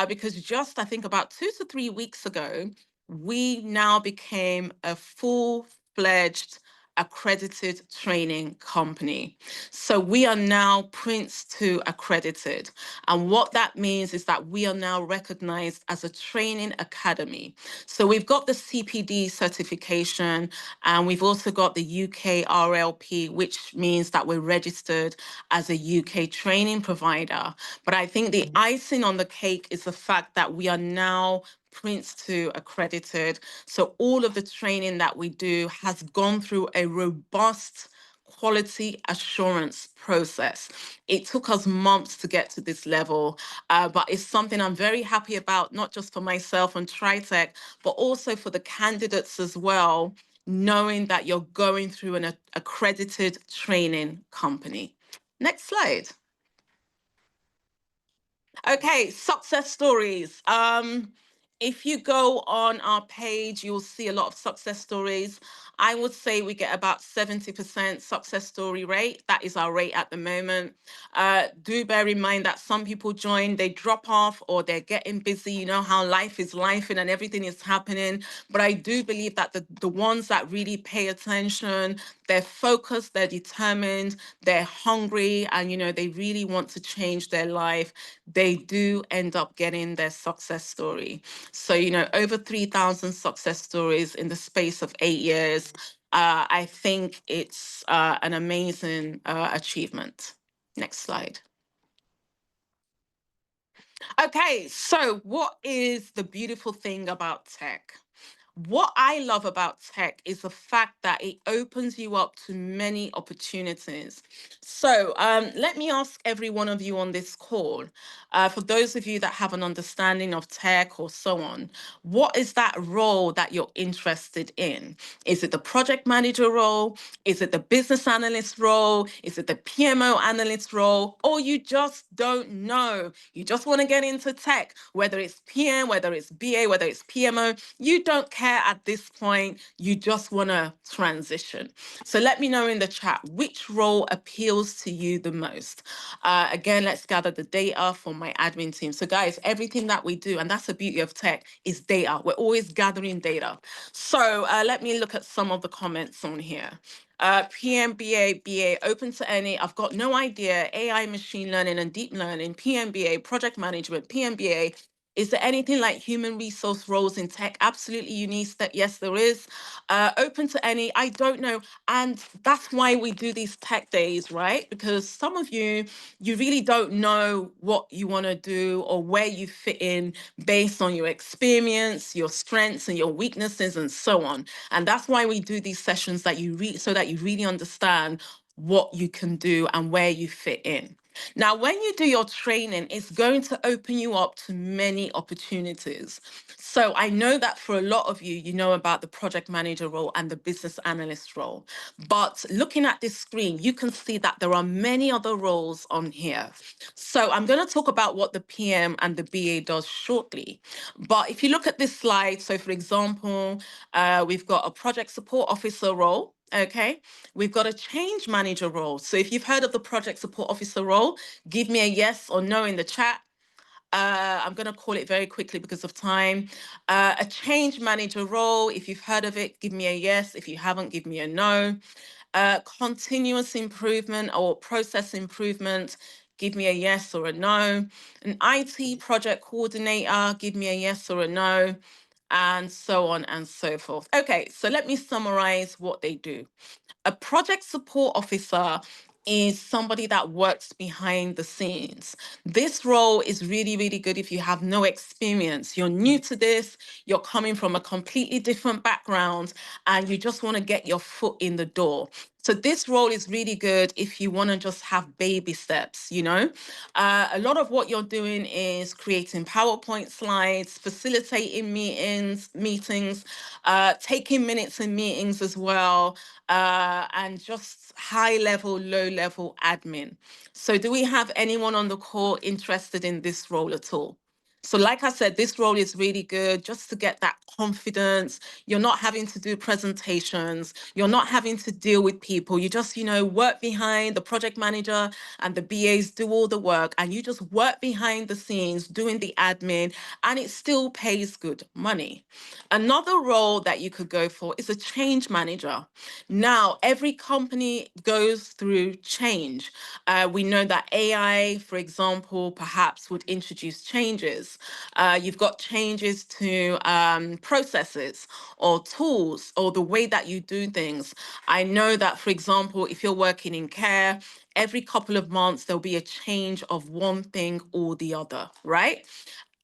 because just I think about 2 to 3 weeks ago, we now became a full-fledged accredited training company. So we are now Prince 2 accredited. And what that means is that we are now recognized as a training academy. So we've got the CPD certification, and we've also got the UK RLP, which means that we're registered as a UK training provider. But I think the icing on the cake is the fact that we are now Prince 2 accredited. So all of the training that we do has gone through a robust quality assurance process. It took us months to get to this level, but it's something I'm very happy about, not just for myself and Tritek, but also for the candidates as well, knowing that you're going through an accredited training company. Next slide. Okay, success stories. If you go on our page, you'll see a lot of success stories. I would say we get about 70% success story rate. That is our rate at the moment. Do bear in mind that some people join, they drop off, or they're getting busy. You know how life is lifing and everything is happening. But I do believe that the ones that really pay attention, they're focused, they're determined, they're hungry, and you know they really want to change their life, they do end up getting their success story. So, you know, over 3,000 success stories in the space of 8 years. I think it's an amazing achievement. Next slide. Okay, so what is the beautiful thing about tech? What I love about tech is the fact that it opens you up to many opportunities. So let me ask every one of you on this call, for those of you that have an understanding of tech or so on, what is that role that you're interested in? Is it the project manager role? Is it the business analyst role? Is it the PMO analyst role? Or you just don't know? You just want to get into tech, whether it's PM, whether it's BA, whether it's PMO, you don't care at this point. You just want to transition. So let me know in the chat which role appeals to you the most. Again, let's gather the data from my admin team. So guys, everything that we do, and that's the beauty of tech, is data. We're always gathering data. So let me look at some of the comments on here. PMBA, BA, open to any. I've got no idea. AI, machine learning and deep learning, PMBA, project management, PMBA. Is there anything like human resource roles in tech? Absolutely, Eunice, that yes, there is. Open to any, I don't know. And that's why we do these tech days, right? Because some of you, you really don't know what you want to do or where you fit in based on your experience, your strengths and your weaknesses and so on. And that's why we do these sessions that you read so that you really understand what you can do and where you fit in. Now, when you do your training, it's going to open you up to many opportunities. So I know that for a lot of you, you know about the project manager role and the business analyst role. But looking at this screen, you can see that there are many other roles on here. So I'm going to talk about what the PM and the BA does shortly. But if you look at this slide, so for example, we've got a project support officer role. Okay, we've got a change manager role. So if you've heard of the project support officer role, give me a yes or no in the chat. I'm going to call it very quickly because of time. A change manager role, if you've heard of it, give me a yes. If you haven't, give me a no. Continuous improvement or process improvement, give me a yes or a no. An IT project coordinator, give me a yes or a no, and so on and so forth. Okay, so let me summarize what they do. A project support officer is somebody that works behind the scenes. This role is really, really good if you have no experience. You're new to this, you're coming from a completely different background, and you just want to get your foot in the door. So this role is really good if you want to just have baby steps, you know. A lot of what you're doing is creating PowerPoint slides, facilitating meetings, taking minutes in meetings as well, and just high level, low level admin. So do we have anyone on the call interested in this role at all? So like I said, this role is really good just to get that confidence. You're not having to do presentations. You're not having to deal with people. You just, you know, work behind the project manager and the BAs do all the work, and you just work behind the scenes doing the admin, and it still pays good money. Another role that you could go for is a change manager. Now, every company goes through change. We know that AI, for example, perhaps would introduce changes. You've got changes to processes or tools or the way that you do things. I know that, for example, if you're working in care, every couple of months, there'll be a change of one thing or the other, right?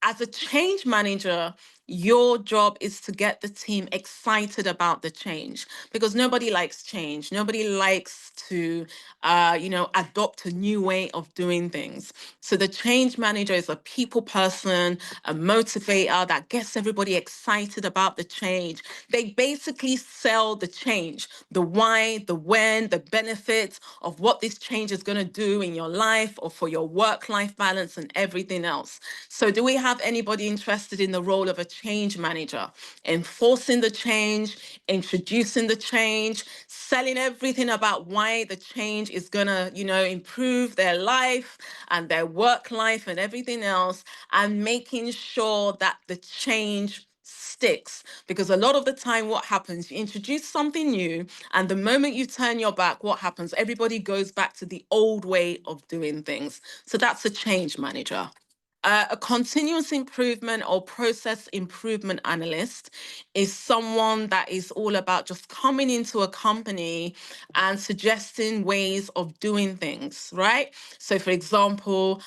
As a change manager, your job is to get the team excited about the change, because nobody likes change. Nobody likes to, adopt a new way of doing things. So the change manager is a people person, a motivator that gets everybody excited about the change. They basically sell the change, the why, the when, the benefits of what this change is going to do in your life or for your work-life balance and everything else. So do we have anybody interested in the role of a change manager, enforcing the change, introducing the change, selling everything about why the change is gonna, improve their life and their work life and everything else, and making sure that the change sticks? Because a lot of the time what happens, you introduce something new, and the moment you turn your back, what happens? Everybody goes back to the old way of doing things. So that's a change manager. A continuous improvement or process improvement analyst is someone that is all about just coming into a company and suggesting ways of doing things, right? So, for example,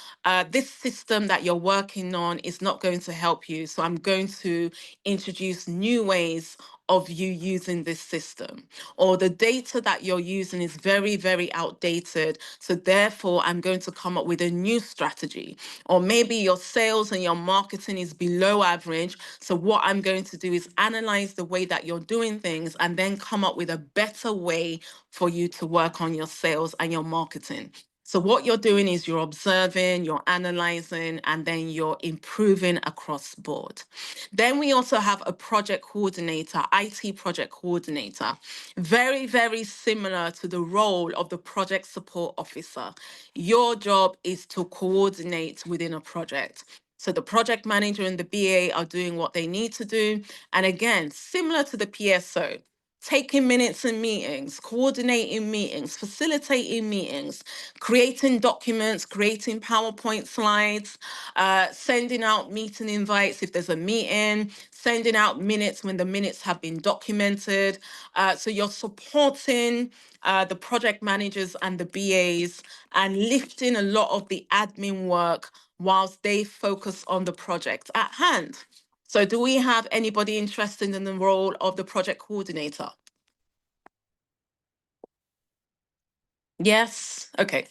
this system that you're working on is not going to help you. So I'm going to introduce new ways of you using this system, or the data that you're using is very, very outdated. So therefore, I'm going to come up with a new strategy. Or maybe your sales and your marketing is below average. So what I'm going to do is analyze the way that you're doing things and then come up with a better way for you to work on your sales and your marketing. So what you're doing is you're observing, you're analyzing, and then you're improving across board. Then we also have a project coordinator, IT project coordinator, very, very similar to the role of the project support officer. Your job is to coordinate within a project. So the project manager and the BA are doing what they need to do. And again, similar to the PSO, taking minutes in meetings, coordinating meetings, facilitating meetings, creating documents, creating PowerPoint slides, sending out meeting invites if there's a meeting, sending out minutes when the minutes have been documented. So you're supporting the project managers and the BAs and lifting a lot of the admin work whilst they focus on the project at hand. So do we have anybody interested in the role of the project coordinator? Yes, okay.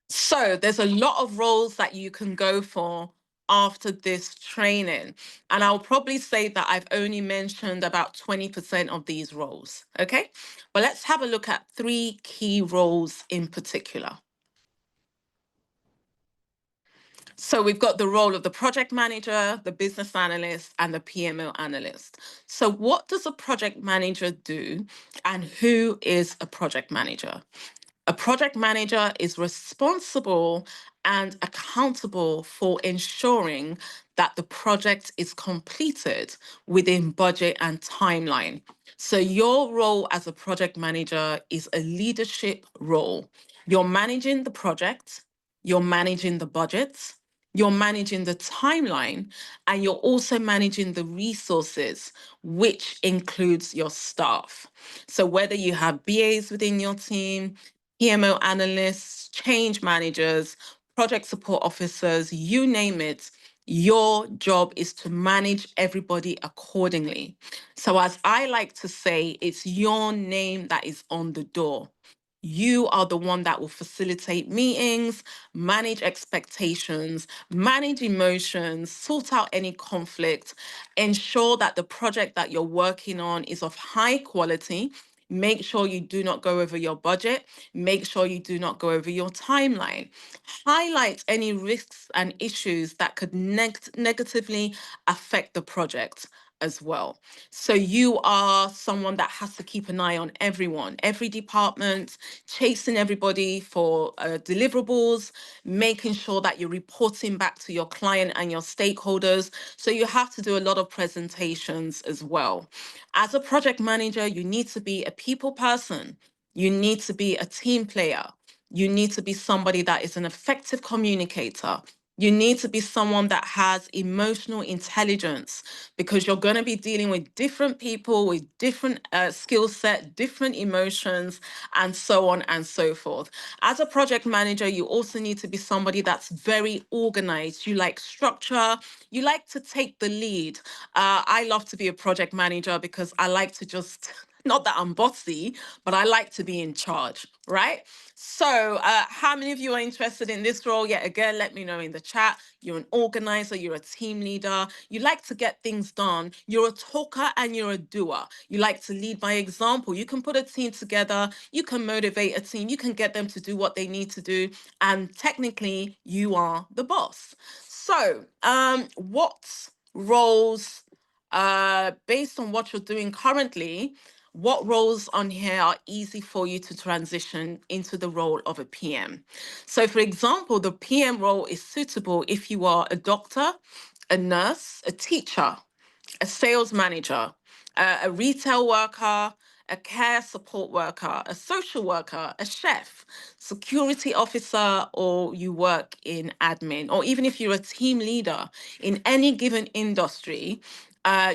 So there's a lot of roles that you can go for after this training. And I'll probably say that I've only mentioned about 20% of these roles, okay? But let's have a look at 3 key roles in particular. So we've got the role of the project manager, the business analyst, and the PMO analyst. So what does a project manager do, and who is a project manager? A project manager is responsible and accountable for ensuring that the project is completed within budget and timeline. So your role as a project manager is a leadership role. You're managing the project, you're managing the budget, you're managing the timeline, and you're also managing the resources, which includes your staff. So whether you have BAs within your team, PMO analysts, change managers, project support officers, you name it, your job is to manage everybody accordingly. So as I like to say, it's your name that is on the door. You are the one that will facilitate meetings, manage expectations, manage emotions, sort out any conflict, ensure that the project that you're working on is of high quality. Make sure you do not go over your budget. Make sure you do not go over your timeline. Highlight any risks and issues that could negatively affect the project as well. So you are someone that has to keep an eye on everyone, every department, chasing everybody for deliverables, making sure that you're reporting back to your client and your stakeholders. So you have to do a lot of presentations as well. As a project manager, you need to be a people person. You need to be a team player. You need to be somebody that is an effective communicator. You need to be someone that has emotional intelligence, because you're going to be dealing with different people with different skill set, different emotions, and so on and so forth. As a project manager, you also need to be somebody that's very organized. You like structure. You like to take the lead. I love to be a project manager because I like to just, not that I'm bossy, but I like to be in charge, right? So how many of you are interested in this role? Yet again, let me know in the chat. You're an organizer, you're a team leader, you like to get things done, you're a talker and you're a doer. You like to lead by example. You can put a team together, you can motivate a team, you can get them to do what they need to do, and technically you are the boss. So what roles, based on what you're doing currently, what roles on here are easy for you to transition into the role of a PM? So for example, the PM role is suitable if you are a doctor, a nurse, a teacher, a sales manager, a retail worker, a care support worker, a social worker, a chef, security officer, or you work in admin, or even if you're a team leader in any given industry,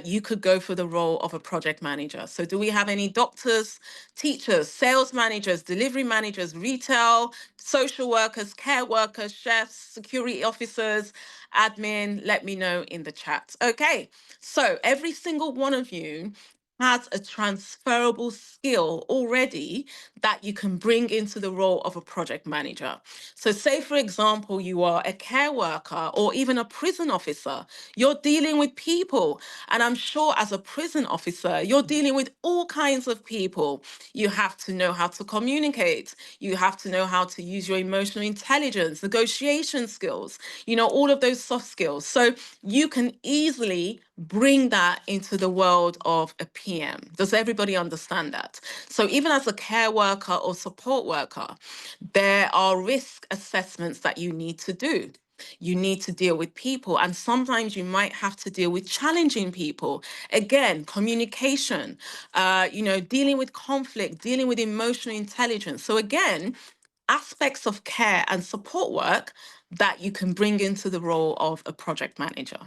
you could go for the role of a project manager. So do we have any doctors, teachers, sales managers, delivery managers, retail, social workers, care workers, chefs, security officers, admin? Let me know in the chat. Okay, so every single one of you has a transferable skill already that you can bring into the role of a project manager. So say, for example, you are a care worker or even a prison officer. You're dealing with people. And I'm sure as a prison officer, you're dealing with all kinds of people. You have to know how to communicate. You have to know how to use your emotional intelligence, negotiation skills, all of those soft skills. So you can easily bring that into the world of a PM. Does everybody understand that? So even as a care worker or support worker, there are risk assessments that you need to do. You need to deal with people, and sometimes you might have to deal with challenging people. Again, communication, dealing with conflict, dealing with emotional intelligence. So again, aspects of care and support work that you can bring into the role of a project manager.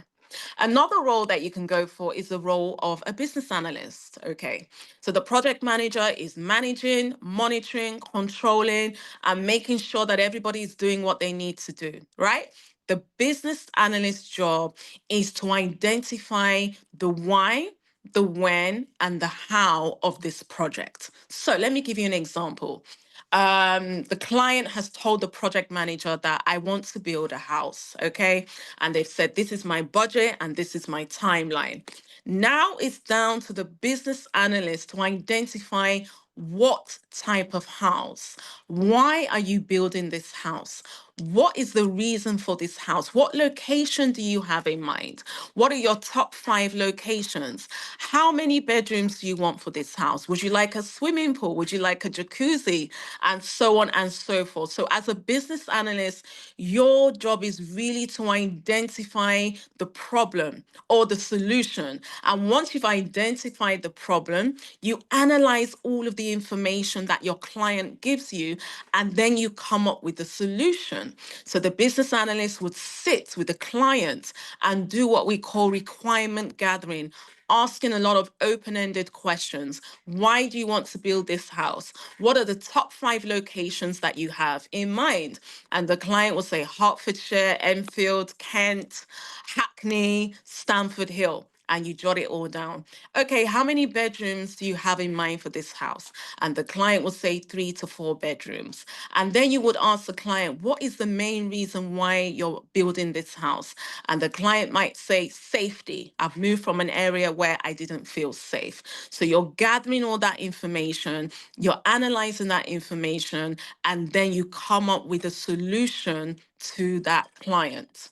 Another role that you can go for is the role of a business analyst. Okay, so the project manager is managing, monitoring, controlling, and making sure that everybody is doing what they need to do, right? The business analyst job is to identify the why, the when, and the how of this project. So let me give you an example. The client has told the project manager that I want to build a house, okay? And they've said, this is my budget and this is my timeline. Now it's down to the business analyst to identify what type of house. Why are you building this house? What is the reason for this house? What location do you have in mind? What are your top 5 locations? How many bedrooms do you want for this house? Would you like a swimming pool? Would you like a jacuzzi? And so on and so forth. So as a business analyst, your job is really to identify the problem or the solution. And once you've identified the problem, you analyze all of the information that your client gives you, and then you come up with the solution. So the business analyst would sit with the client and do what we call requirement gathering, asking a lot of open-ended questions. Why do you want to build this house? What are the top 5 locations that you have in mind? And the client will say Hertfordshire, Enfield, Kent, Hackney, Stamford Hill. And you jot it all down. Okay, how many bedrooms do you have in mind for this house? And the client will say 3 to 4 bedrooms. And then you would ask the client, what is the main reason why you're building this house? And the client might say safety. I've moved from an area where I didn't feel safe. So you're gathering all that information, you're analyzing that information, and then you come up with a solution to that client.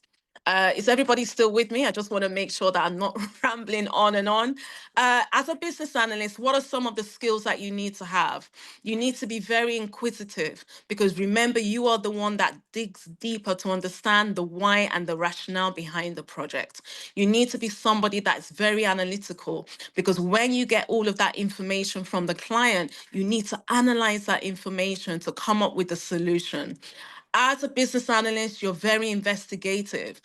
Is everybody still with me? I just want to make sure that I'm not rambling on and on. As a business analyst, what are some of the skills that you need to have? You need to be very inquisitive, because remember, you are the one that digs deeper to understand the why and the rationale behind the project. You need to be somebody that's very analytical, because when you get all of that information from the client, you need to analyze that information to come up with a solution. As a business analyst, you're very investigative.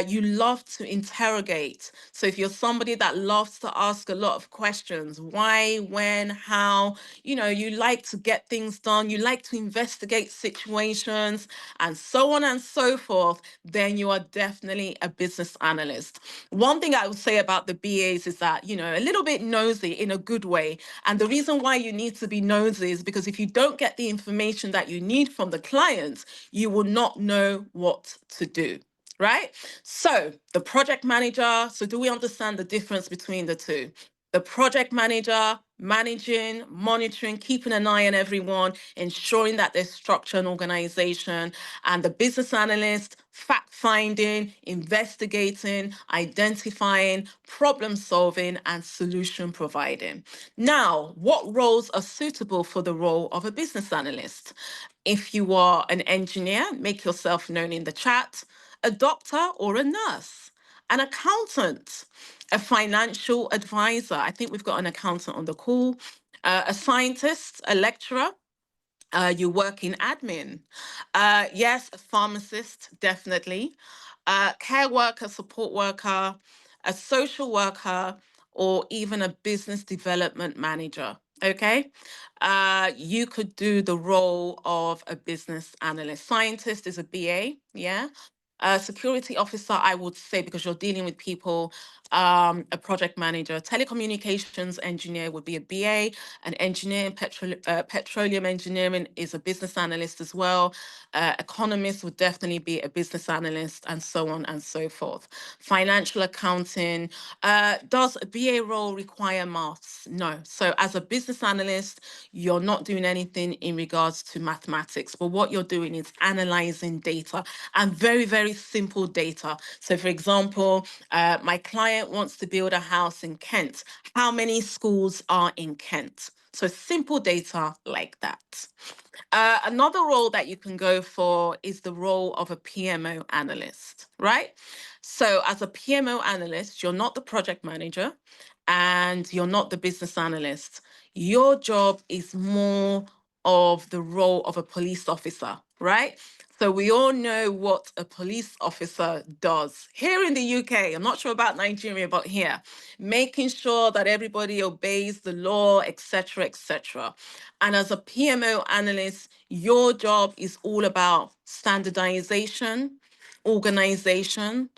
You love to interrogate. So if you're somebody that loves to ask a lot of questions, why, when, how, you like to get things done, you like to investigate situations, and so on and so forth, then you are definitely a business analyst. One thing I would say about the BAs is that, a little bit nosy in a good way. And the reason why you need to be nosy is because if you don't get the information that you need from the clients, you will not know what to do, right? So the project manager, so do we understand the difference between the two? The project manager, managing, monitoring, keeping an eye on everyone, ensuring that there's structure and organization, and the business analyst, fact-finding, investigating, identifying, problem-solving, and solution providing. Now, what roles are suitable for the role of a business analyst? If you are an engineer, make yourself known in the chat, a doctor or a nurse, an accountant, a financial advisor. I think we've got an accountant on the call. A scientist, a lecturer, you work in admin. Yes, a pharmacist, definitely. Care worker, support worker, a social worker, or even a business development manager. Okay. You could do the role of a business analyst. Scientist is a BA. Yeah. Security officer, I would say, because you're dealing with people, a project manager. Telecommunications engineer would be a BA. An engineer in petroleum engineering is a business analyst as well. Economist would definitely be a business analyst, and so on and so forth. Financial accounting. Does a BA role require maths? No. So as a business analyst, you're not doing anything in regards to mathematics, but what you're doing is analyzing data, and very, very simple data. So for example, my client wants to build a house in Kent. How many schools are in Kent? So simple data like that. Another role that you can go for is the role of a PMO analyst, right? So as a PMO analyst, you're not the project manager and you're not the business analyst. Your job is more of the role of a police officer, right? So we all know what a police officer does here in the UK. I'm not sure about Nigeria, but here, making sure that everybody obeys the law, etc., etc. And as a PMO analyst, your job is all about standardization, organization,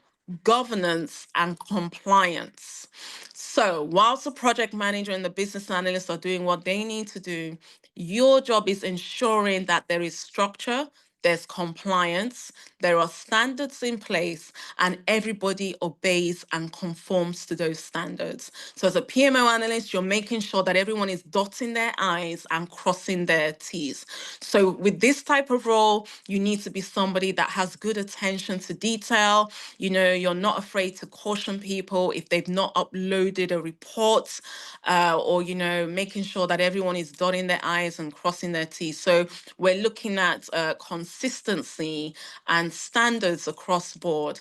governance, and compliance. So whilst the project manager and the business analyst are doing what they need to do, your job is ensuring that there is structure, there's compliance, there are standards in place, and everybody obeys and conforms to those standards. So as a PMO analyst, you're making sure that everyone is dotting their I's and crossing their T's. So with this type of role, you need to be somebody that has good attention to detail. You know, you're not afraid to caution people if they've not uploaded a report, or, you know, making sure that everyone is dotting their I's and crossing their T's. So we're looking at consistency and standards across board.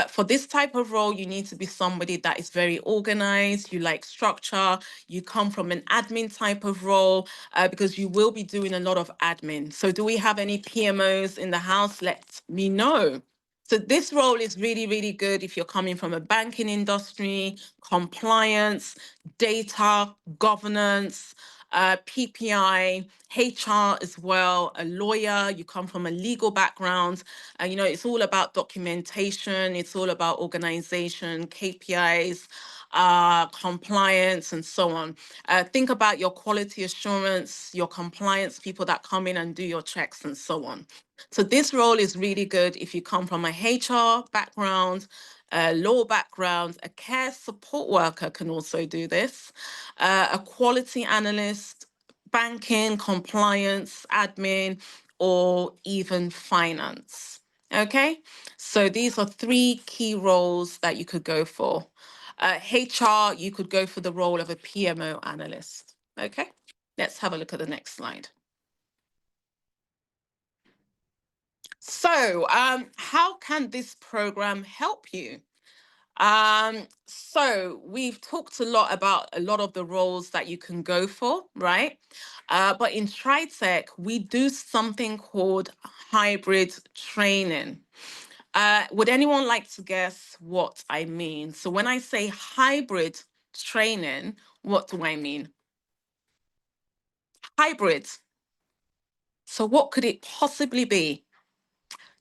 For this type of role, you need to be somebody that is very organized, you like structure, you come from an admin type of role, because you will be doing a lot of admin. So do we have any PMOs in the house? Let me know. So this role is really, really good if you're coming from a banking industry, compliance, data, governance, PPI, HR as well, a lawyer, you come from a legal background, you know, it's all about documentation, it's all about organization, KPIs, compliance, and so on. Think about your quality assurance, your compliance people that come in and do your checks and so on. So this role is really good if you come from a HR background, a law background. A care support worker can also do this, a quality analyst, banking, compliance, admin, or even finance. Okay, so these are three key roles that you could go for. HR, you could go for the role of a PMO analyst. Okay, let's have a look at the next slide. So how can this program help you? So we've talked a lot about a lot of the roles that you can go for, right? But in Tritek, we do something called hybrid training. Would anyone like to guess what I mean? So when I say hybrid training, what do I mean? Hybrid. So what could it possibly be?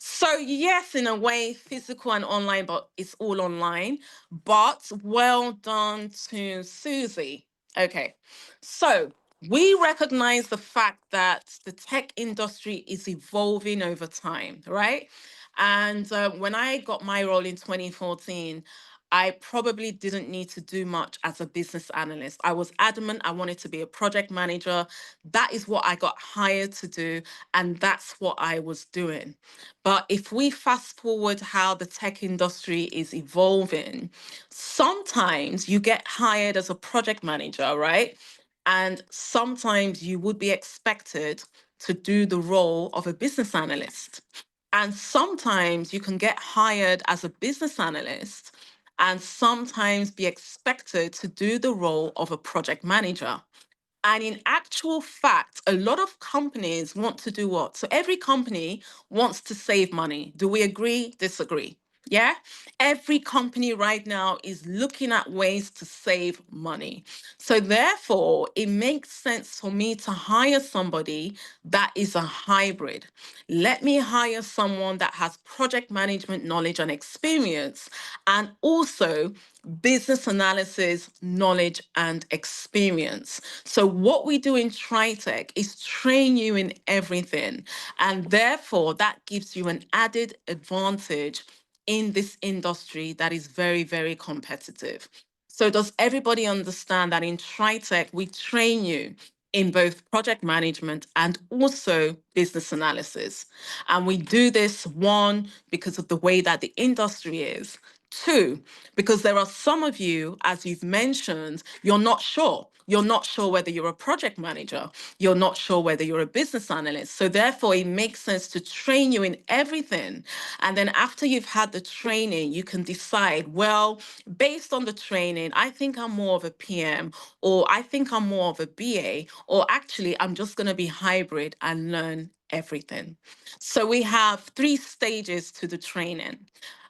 So yes, in a way, physical and online, but it's all online. But well done to Susie. Okay, so we recognize the fact that the tech industry is evolving over time, right? And when I got my role in 2014, I probably didn't need to do much as a business analyst. I was adamant I wanted to be a project manager. That is what I got hired to do, and that's what I was doing. But if we fast forward how the tech industry is evolving, sometimes you get hired as a project manager, right? And sometimes you would be expected to do the role of a business analyst. And sometimes you can get hired as a business analyst and sometimes be expected to do the role of a project manager. And in actual fact, a lot of companies want to do what? So every company wants to save money. Do we agree? Disagree? Yeah. Every company right now is looking at ways to save money. So therefore, it makes sense for me to hire somebody that is a hybrid. Let me hire someone that has project management knowledge and experience, and also business analysis knowledge and experience. So what we do in Tritek is train you in everything, and therefore that gives you an added advantage in this industry that is very, very competitive. So does everybody understand that in Tritek, we train you in both project management and also business analysis? And we do this, one, because of the way that the industry is. Two, because there are some of you, as you've mentioned, you're not sure. You're not sure whether you're a project manager. You're not sure whether you're a business analyst. So therefore, it makes sense to train you in everything. And then after you've had the training, you can decide, well, based on the training, I think I'm more of a PM, or I think I'm more of a BA, or actually, I'm just going to be hybrid and learn everything. So we have 3 stages to the training.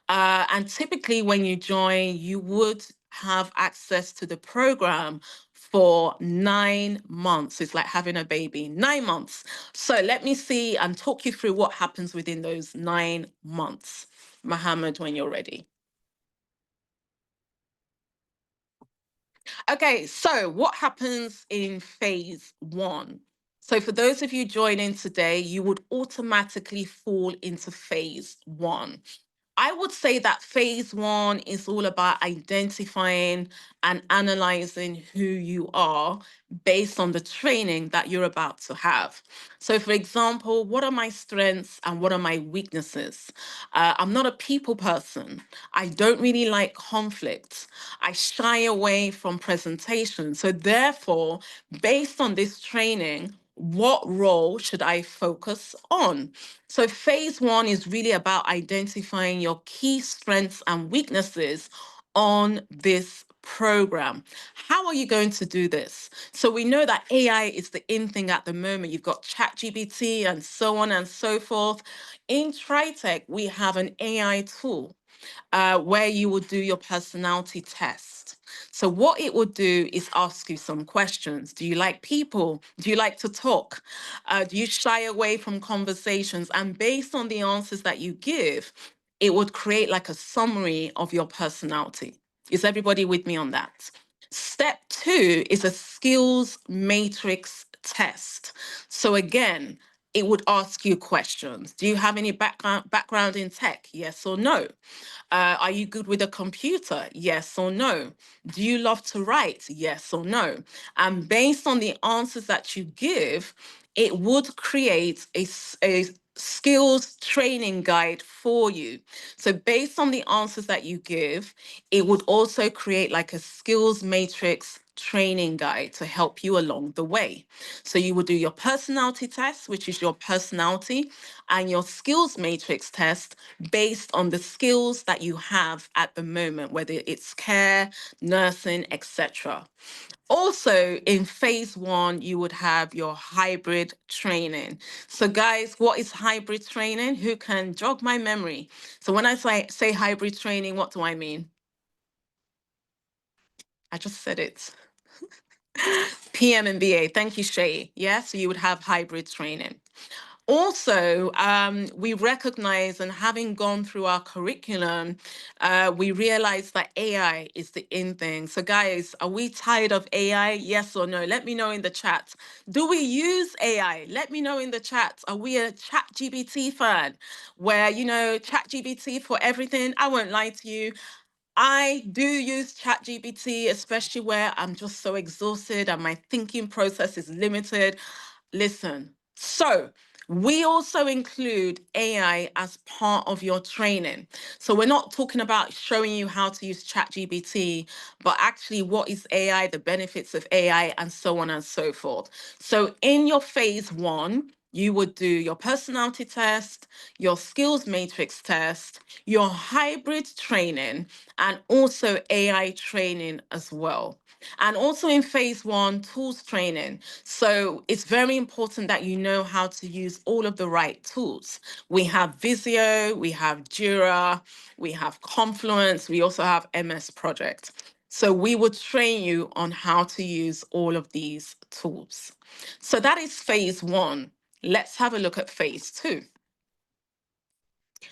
And typically, when you join, you would have access to the program for 9 months. It's like having a baby, 9 months. So let me see and talk you through what happens within those 9 months. Mohammed, when you're ready. Okay, so what happens in phase 1? So for those of you joining today, you would automatically fall into phase 1. I would say that phase 1 is all about identifying and analyzing who you are based on the training that you're about to have. So, for example, what are my strengths and what are my weaknesses? I'm not a people person. I don't really like conflict. I shy away from presentation. So, therefore, based on this training, what role should I focus on? So phase 1 is really about identifying your key strengths and weaknesses on this program. How are you going to do this? So we know that AI is the in thing at the moment. You've got ChatGPT and so on and so forth. In Tritek, we have an AI tool where you will do your personality test. So what it will do is ask you some questions. Do you like people? Do you like to talk? Do you shy away from conversations? And based on the answers that you give, it would create like a summary of your personality. Is everybody with me on that? Step 2 is a skills matrix test. So again, it would ask you questions. Do you have any background in tech? Yes or no? Are you good with a computer? Yes or no? Do you love to write? Yes or no? And based on the answers that you give, it would create a skills training guide for you. So based on the answers that you give, it would also create like a skills matrix training guide to help you along the way. So you will do your personality test, which is your personality, and your skills matrix test based on the skills that you have at the moment, whether it's care, nursing, etc. Also, in phase 1, you would have your hybrid training. So, guys, what is hybrid training? Who can jog my memory? So, when I say hybrid training, what do I mean? I just said it. PM and BA. Thank you, Shay. Yeah, so you would have hybrid training. Also, we recognize, and having gone through our curriculum, we realize that AI is the in thing. So guys, are we tired of AI? Yes or no? Let me know in the chat. Do we use AI? Let me know in the chat. Are we a ChatGPT fan? Where, ChatGPT for everything? I won't lie to you. I do use ChatGPT, especially where I'm just so exhausted and my thinking process is limited. Listen, so we also include AI as part of your training. So we're not talking about showing you how to use ChatGPT, but actually what is AI, the benefits of AI, and so on and so forth. So in your phase 1, You would do your personality test, your skills matrix test, your hybrid training, and also AI training as well. And also in phase one, tools training. So it's very important that you know how to use all of the right tools. We have Visio, we have Jira, we have Confluence, we also have MS Project. So we would train you on how to use all of these tools. So that is phase one. Let's have a look at phase two.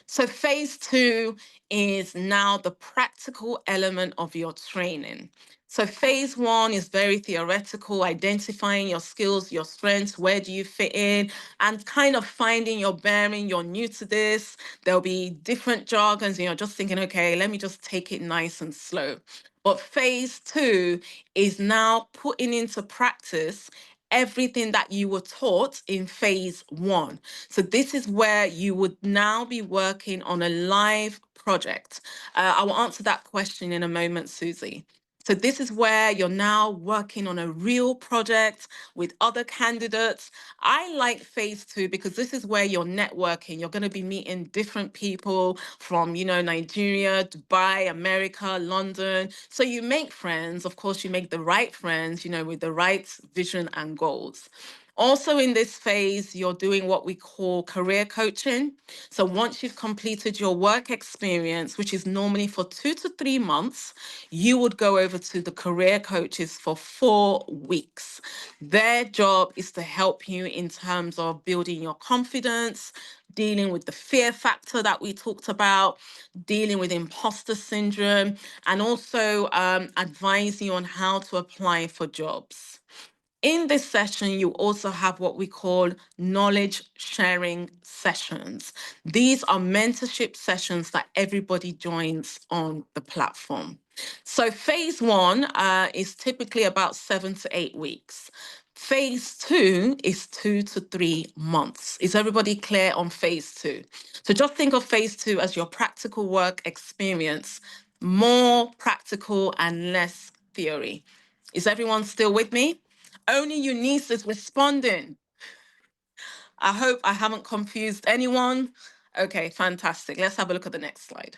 So phase two is now the practical element of your training. So phase one is very theoretical, identifying your skills, your strengths, where do you fit in, and kind of finding your bearing. You're new to this. There'll be different jargons, and you're just thinking, okay, let me just take it nice and slow. But phase two is now putting into practice everything that you were taught in phase one. So this is where you would now be working on a live project. I will answer that question in a moment, Susie. So this is where you're now working on a real project with other candidates. I like phase two because this is where you're networking. You're going to be meeting different people from, Nigeria, Dubai, America, London. So you make friends. Of course, you make the right friends, with the right vision and goals. Also in this phase, you're doing what we call career coaching. So once you've completed your work experience, which is normally for 2 to 3 months, you would go over to the career coaches for 4 weeks. Their job is to help you in terms of building your confidence, dealing with the fear factor that we talked about, dealing with imposter syndrome, and also advise you on how to apply for jobs. In this session, you also have what we call knowledge sharing sessions. These are mentorship sessions that everybody joins on the platform. So phase one is typically about 7 to 8 weeks. Phase two is 2 to 3 months. Is everybody clear on phase two? So just think of phase two as your practical work experience, more practical and less theory. Is everyone still with me? Only Eunice is responding. I hope I haven't confused anyone. Okay, fantastic. Let's have a look at the next slide.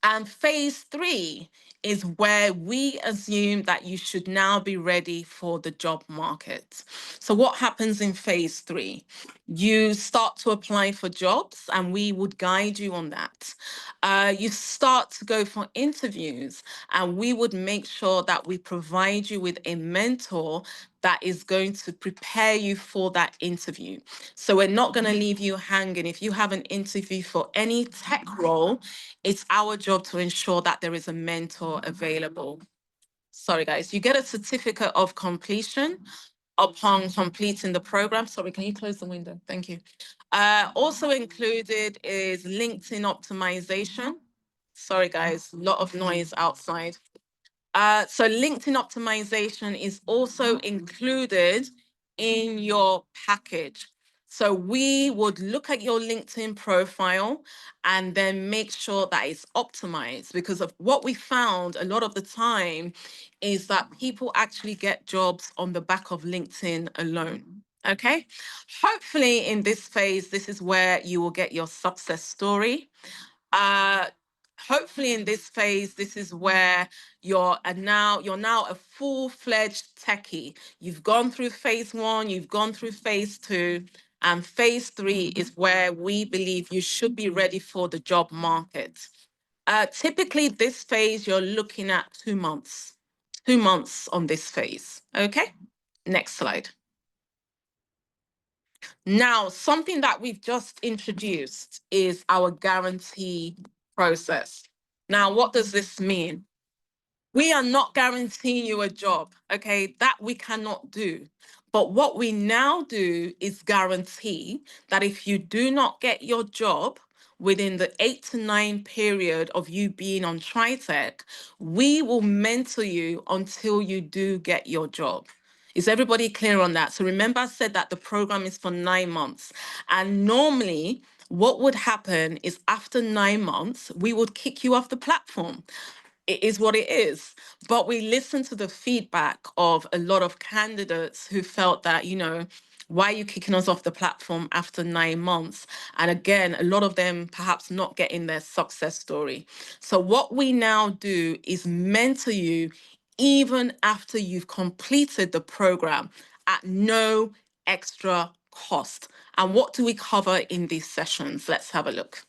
And phase three is where we assume that you should now be ready for the job market. So what happens in phase three? You start to apply for jobs and we would guide you on that. You start to go for interviews and we would make sure that we provide you with a mentor that is going to prepare you for that interview. So we're not going to leave you hanging. If you have an interview for any tech role, it's our job to ensure that there is a mentor available. Sorry, guys. You get a certificate of completion upon completing the program. Sorry, can you close the window? Thank you. Also included is LinkedIn optimization. Sorry, guys, a lot of noise outside. So LinkedIn optimization is also included in your package. So we would look at your LinkedIn profile and then make sure that it's optimized, because of what we found a lot of the time is that people actually get jobs on the back of LinkedIn alone. Okay. Hopefully in this phase, this is where you will get your success story. Hopefully in this phase, this is where you're now a full-fledged techie. You've gone through phase one, you've gone through phase two, and phase three is where we believe you should be ready for the job market. Typically this phase, you're looking at 2 months, 2 months on this phase. Okay, next slide. Now, something that we've just introduced is our guarantee process. Now, what does this mean? We are not guaranteeing you a job, okay? That we cannot do. But what we now do is guarantee that if you do not get your job within the 8 to 9 period of you being on Tritek, we will mentor you until you do get your job. Is everybody clear on that? So remember I said that the program is for 9 months. And normally what would happen is after 9 months, we would kick you off the platform. It is what it is. But we listened to the feedback of a lot of candidates who felt that, Why are you kicking us off the platform after 9 months? And again, a lot of them perhaps not getting their success story. So what we now do is mentor you even after you've completed the program at no extra cost. And what do we cover in these sessions? Let's have a look.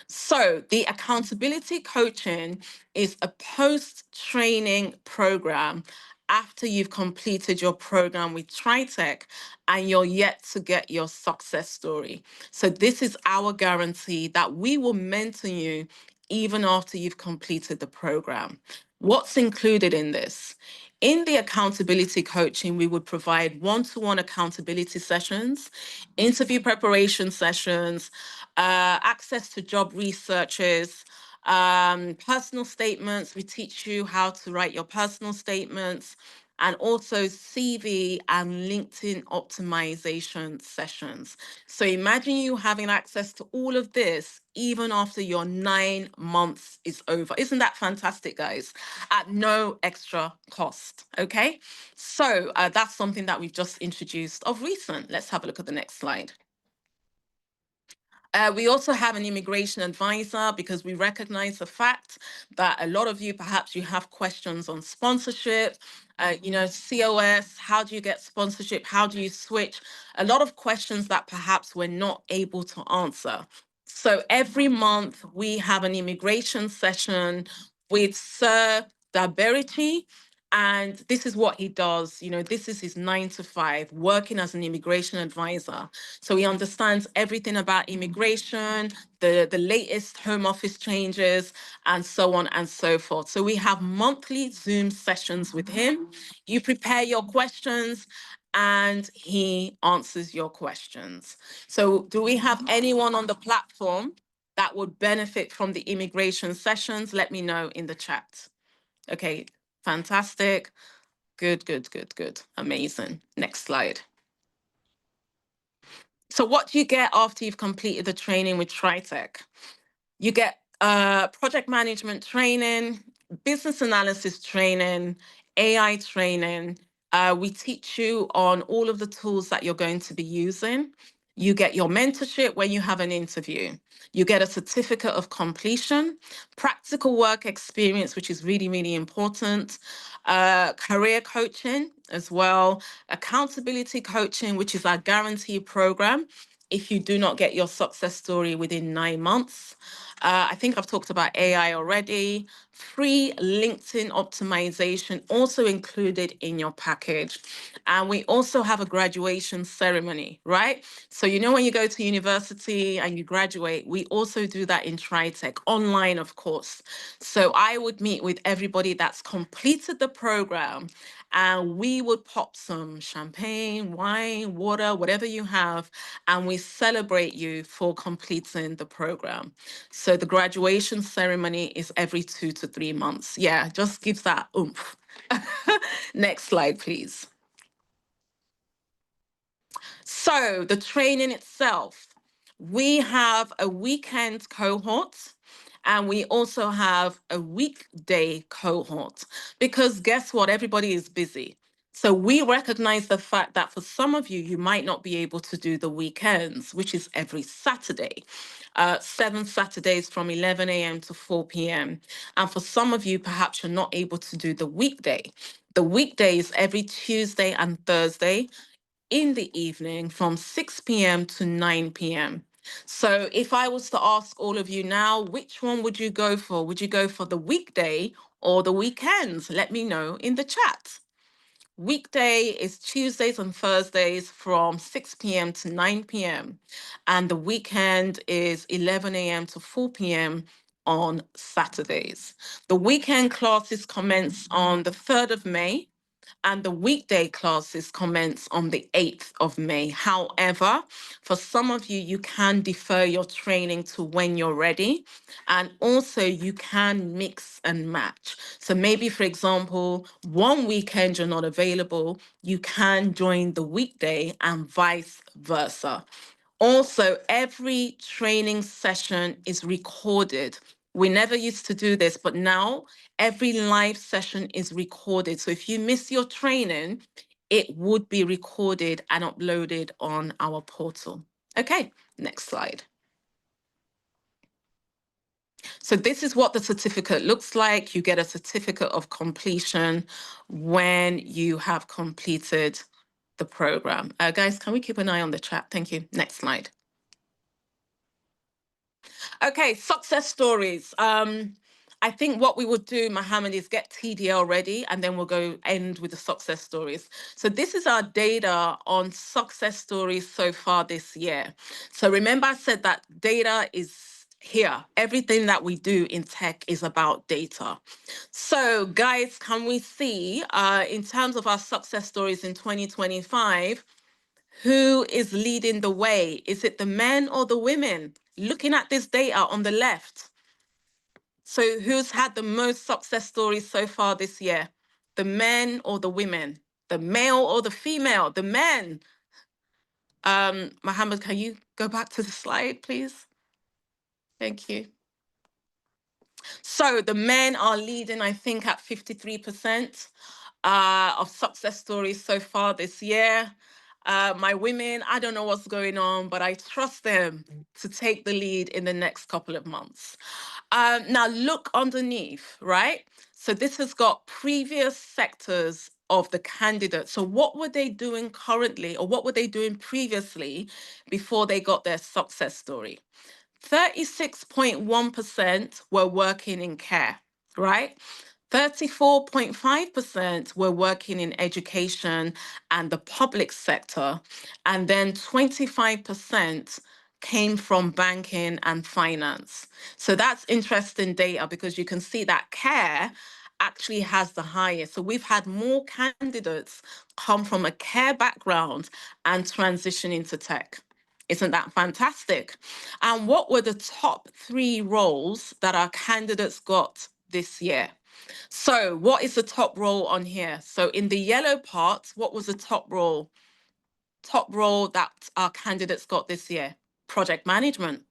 So the accountability coaching is a post-training program after you've completed your program with Tritek and you're yet to get your success story. So this is our guarantee that we will mentor you even after you've completed the program. What's included in this? In the accountability coaching, we would provide one-to-one accountability sessions, interview preparation sessions, access to job researches, personal statements. We teach you how to write your personal statements, and also CV and LinkedIn optimization sessions. So imagine you having access to all of this even after your 9 months is over. Isn't that fantastic, guys? At no extra cost, okay? So that's something that we've just introduced of recent. Let's have a look at the next slide. We also have an immigration advisor because we recognize the fact that a lot of you, perhaps you have questions on sponsorship, COS, how do you get sponsorship? How do you switch? A lot of questions that perhaps we're not able to answer. So every month we have an immigration session with Sir Daberity. And this is what he does. This is his 9 to 5, working as an immigration advisor. So he understands everything about immigration, the latest Home Office changes, and so on and so forth. So we have monthly Zoom sessions with him. You prepare your questions and he answers your questions. So do we have anyone on the platform that would benefit from the immigration sessions? Let me know in the chat. Okay, fantastic. Good, good, good, good. Amazing. Next slide. So what do you get after you've completed the training with Tritek? You get project management training, business analysis training, AI training. We teach you on all of the tools that you're going to be using. You get your mentorship when you have an interview. You get a certificate of completion, practical work experience, which is really, really important, career coaching as well, accountability coaching, which is our guarantee program if you do not get your success story within 9 months. I think I've talked about AI already. Free LinkedIn optimization also included in your package. And we also have a graduation ceremony, right? So when you go to university and you graduate, we also do that in Tritek, online, of course. So I would meet with everybody that's completed the program and we would pop some champagne, wine, water, whatever you have, and we celebrate you for completing the program. So the graduation ceremony is every 2 to 3 months. Yeah, just gives that oomph. Next slide, please. So the training itself, we have a weekend cohort and we also have a weekday cohort because guess what? Everybody is busy. So we recognize the fact that for some of you, you might not be able to do the weekends, which is every Saturday, 7 Saturdays from 11 a.m. to 4 p.m. And for some of you, perhaps you're not able to do the weekday. The weekday is every Tuesday and Thursday in the evening from 6 p.m. to 9 p.m. So if I was to ask all of you now, which one would you go for? Would you go for the weekday or the weekends? Let me know in the chat. Weekday is Tuesdays and Thursdays from 6 p.m. to 9 p.m. And the weekend is 11 a.m. to 4 p.m. on Saturdays. The weekend classes commence on the 3rd of May and the weekday classes commence on the 8th of May. However, for some of you, you can defer your training to when you're ready. And also you can mix and match. So maybe, for example, one weekend you're not available, you can join the weekday and vice versa. Also, every training session is recorded. We never used to do this, but now every live session is recorded. So if you miss your training, it would be recorded and uploaded on our portal. Okay, next slide. So this is what the certificate looks like. You get a certificate of completion when you have completed the program. Guys, can we keep an eye on the chat? Thank you. Next slide. Okay, success stories. I think what we would do, Mohammed, is get TDL ready, and then we'll go end with the success stories. So this is our data on success stories so far this year. So remember I said that data is here. Everything that we do in tech is about data. So guys, can we see in terms of our success stories in 2025, who is leading the way? Is it the men or the women? Looking at this data on the left. So who's had the most success stories so far this year? The men or the women? The male or the female? The men. Mohammed, can you go back to the slide, please? Thank you. So the men are leading, I think, at 53% of success stories so far this year. My women, I don't know what's going on, but I trust them to take the lead in the next couple of months. Now look underneath, right? So this has got previous sectors of the candidates. So what were they doing currently, or what were they doing previously before they got their success story? 36.1% were working in care, right? 34.5% were working in education and the public sector, and then 25% came from banking and finance. So that's interesting data, because you can see that care actually has the highest. So we've had more candidates come from a care background and transition into tech. Isn't that fantastic? And what were the top 3 roles that our candidates got this year? So what is the top role on here? So in the yellow part, what was the top role? Top role that our candidates got this year? Project management.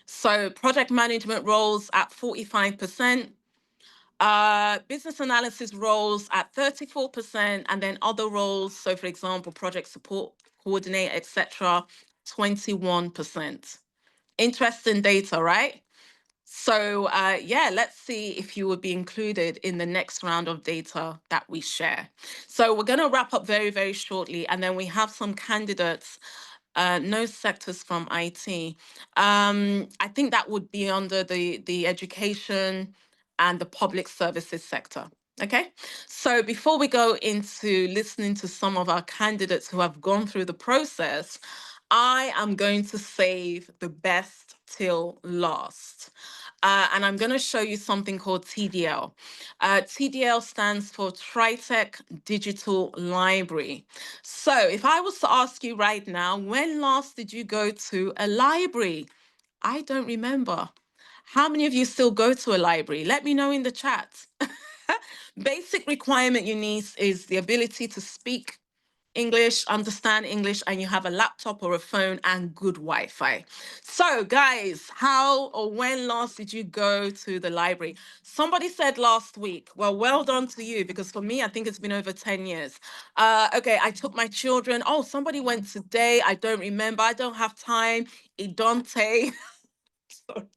So project management roles at 45%. Business analysis roles at 34%, and then other roles, so for example, project support coordinator, etc., 21%. Interesting data, right? So yeah, let's see if you would be included in the next round of data that we share. So we're going to wrap up very, very shortly, and then we have some candidates. No sectors from IT. I think that would be under the education and the public services sector. Okay, so before we go into listening to some of our candidates who have gone through the process, I am going to save the best till last. And I'm going to show you something called TDL. TDL stands for Tritek Digital Library. So if I was to ask you right now, when last did you go to a library? I don't remember. How many of you still go to a library? Let me know in the chat. Basic requirement you need is the ability to speak English, understand English, and you have a laptop or a phone and good Wi-Fi. So guys, how or when last did you go to the library? Somebody said last week. Well done to you, because for me, I think it's been over 10 years. Okay, I took my children. Oh, somebody went today. I don't remember. I don't have time. Idante. Sorry.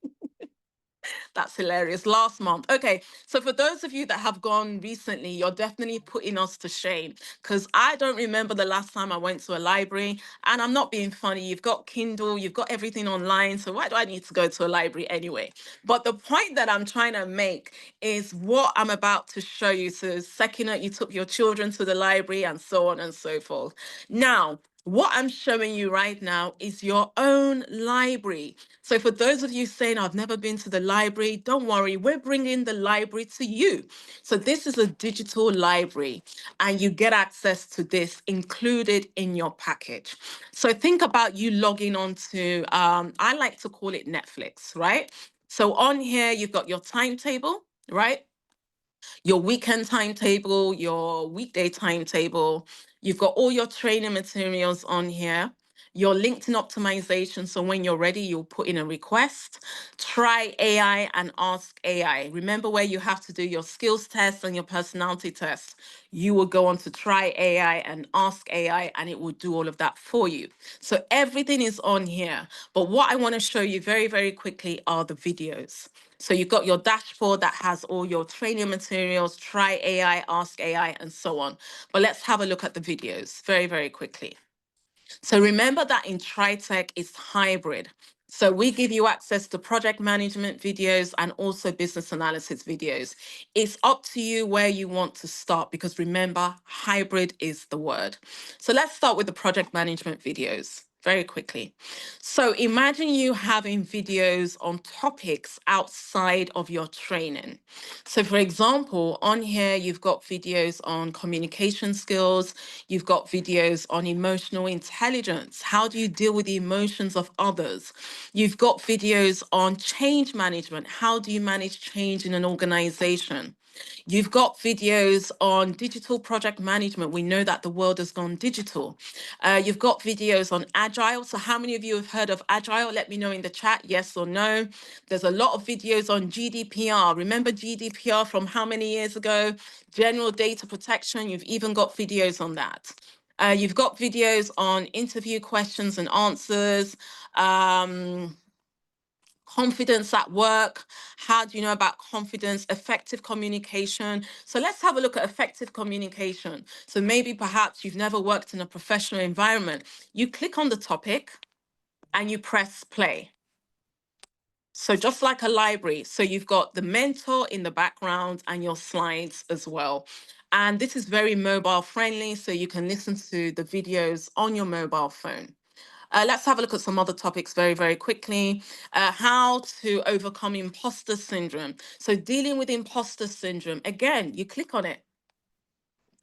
That's hilarious. Last month. Okay, so for those of you that have gone recently, you're definitely putting us to shame, because I don't remember the last time I went to a library. And I'm not being funny. You've got Kindle, you've got everything online. So why do I need to go to a library anyway? But the point that I'm trying to make is what I'm about to show you. So second, you took your children to the library and so on and so forth. Now, what I'm showing you right now is your own library. So for those of you saying, I've never been to the library, don't worry, we're bringing the library to you. So this is a digital library, and you get access to this included in your package. So think about you logging on to, I like to call it Netflix, right? So on here, you've got your timetable, right? Your weekend timetable, your weekday timetable. You've got all your training materials on here. your LinkedIn optimization. So when you're ready, you'll put in a request. Try AI and ask AI. Remember where you have to do your skills test and your personality test. You will go on to try AI and ask AI, and it will do all of that for you. So everything is on here. But what I want to show you very, very quickly are the videos. So you've got your dashboard that has all your training materials, try AI, ask AI, and so on. But let's have a look at the videos very, very quickly. So remember that in Tritek, it's hybrid. So we give you access to project management videos and also business analysis videos. It's up to you where you want to start, because remember, hybrid is the word. So let's start with the project management videos very quickly. So imagine you having videos on topics outside of your training. So for example, on here, you've got videos on communication skills, you've got videos on emotional intelligence. How do you deal with the emotions of others? You've got videos on change management. How do you manage change in an organization? You've got videos on digital project management. We know that the world has gone digital. You've got videos on Agile. So how many of you have heard of Agile? Let me know in the chat, yes or no. There's a lot of videos on GDPR. Remember GDPR from how many years ago? General data protection. You've even got videos on that. You've got videos on interview questions and answers. Confidence at work. How do you know about confidence? Effective communication. So let's have a look at effective communication. So maybe perhaps you've never worked in a professional environment. You click on the topic and you press play. So just like a library. So you've got the mentor in the background and your slides as well. And this is very mobile friendly, so you can listen to the videos on your mobile phone. Let's have a look at some other topics very, very quickly. How to overcome imposter syndrome. So dealing with imposter syndrome, again, you click on it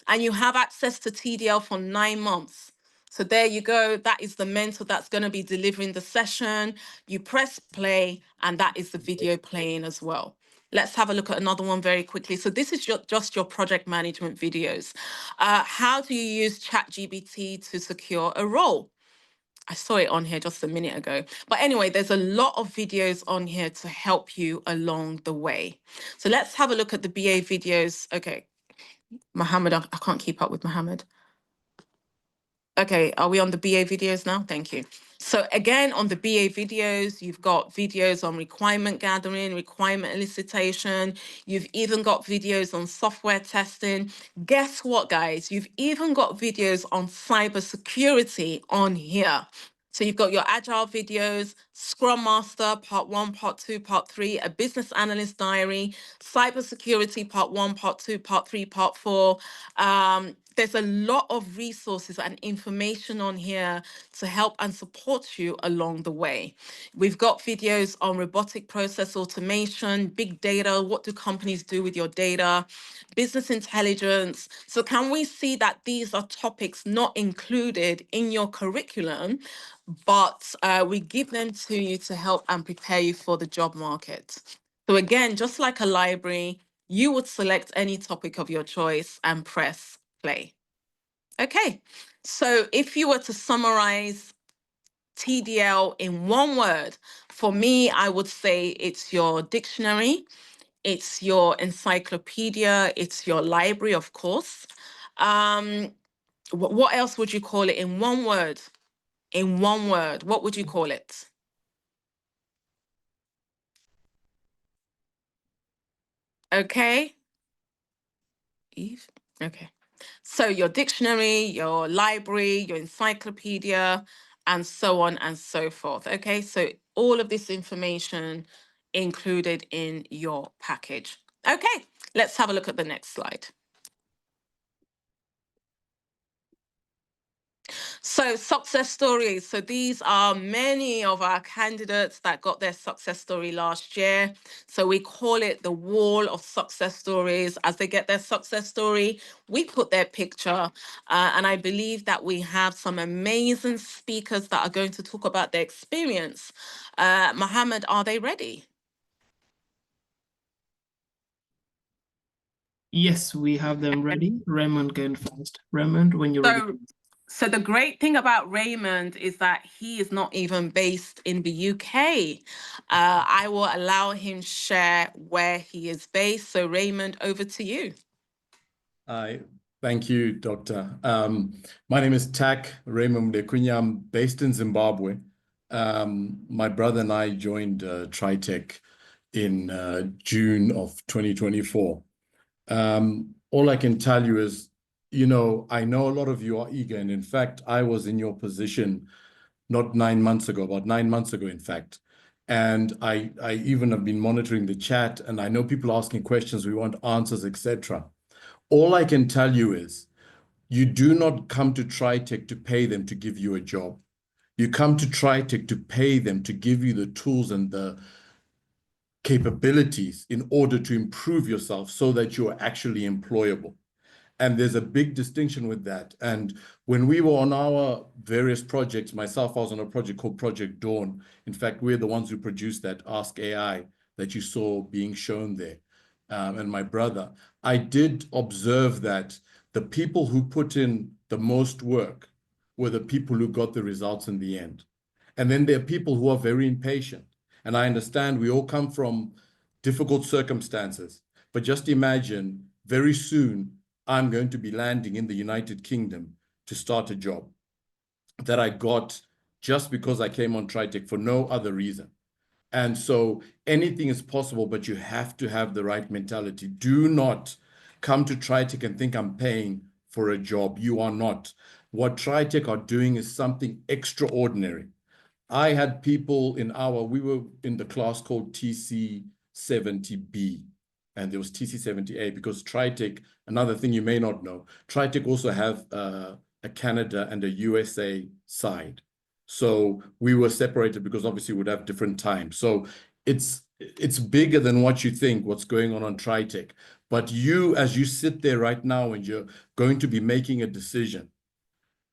and you have access to TDL for 9 months. So there you go. That is the mentor that's going to be delivering the session. You press play and that is the video playing as well. Let's have a look at another one very quickly. So this is just your project management videos. How do you use ChatGPT to secure a role? I saw it on here just a minute ago. But anyway, there's a lot of videos on here to help you along the way. So let's have a look at the BA videos. Okay, Mohammed, I can't keep up with Mohammed. Okay, are we on the BA videos now? Thank you. So again, on the BA videos, you've got videos on requirement gathering, requirement elicitation. You've even got videos on software testing. Guess what, guys? You've even got videos on cybersecurity on here. So you've got your Agile videos, Scrum Master, part 1, part 2, part 3, a business analyst diary, cybersecurity, part 1, part 2, part 3, part 4. There's a lot of resources and information on here to help and support you along the way. We've got videos on robotic process automation, big data, what do companies do with your data, business intelligence. So can we see that these are topics not included in your curriculum, but we give them to you to help and prepare you for the job market. So again, just like a library, you would select any topic of your choice and press play. Okay, so if you were to summarize TDL in one word, for me, I would say it's your dictionary, it's your encyclopedia, it's your library, of course. What else would you call it in one word? In one word, what would you call it? Okay. Eve? Okay. So your dictionary, your library, your encyclopedia, and so on and so forth. Okay, so all of this information included in your package. Okay, let's have a look at the next slide. So success stories. So these are many of our candidates that got their success story last year. So we call it the wall of success stories. As they get their success story, we put their picture. And I believe that we have some amazing speakers that are going to talk about their experience. Mohammed, are they ready? Yes, we have them ready. Raymond going first. Raymond, when you're ready. So the great thing about Raymond is that he is not even based in the UK. I will allow him share where he is based. So Raymond, over to you. Hi, thank you, Doctor. My name is Tak Raymond Mdekunya. I'm based in Zimbabwe. My brother and I joined Tritek in June of 2024. All I can tell you is, I know a lot of you are eager, and in fact, I was in your position not 9 months ago, about 9 months ago, in fact. And I even have been monitoring the chat, and I know people asking questions, we want answers, etc. All I can tell you is, you do not come to Tritek to pay them to give you a job. You come to Tritek to pay them to give you the tools and the capabilities in order to improve yourself so that you are actually employable. And there's a big distinction with that. And when we were on our various projects, myself, I was on a project called Project Dawn. In fact, we're the ones who produced that Ask AI that you saw being shown there. And my brother, I did observe that the people who put in the most work were the people who got the results in the end. And then there are people who are very impatient. And I understand we all come from difficult circumstances, but just imagine very soon I'm going to be landing in the United Kingdom to start a job that I got just because I came on Tritek for no other reason. And so anything is possible, but you have to have the right mentality. Do not come to Tritek and think I'm paying for a job. You are not. What Tritek are doing is something extraordinary. I had people we were in the class called TC70B, and there was TC70A because Tritek, another thing you may not know, Tritek also have a Canada and a USA side. So we were separated because obviously we'd have different times. So it's bigger than what you think, what's going on Tritek. But you, as you sit there right now and you're going to be making a decision,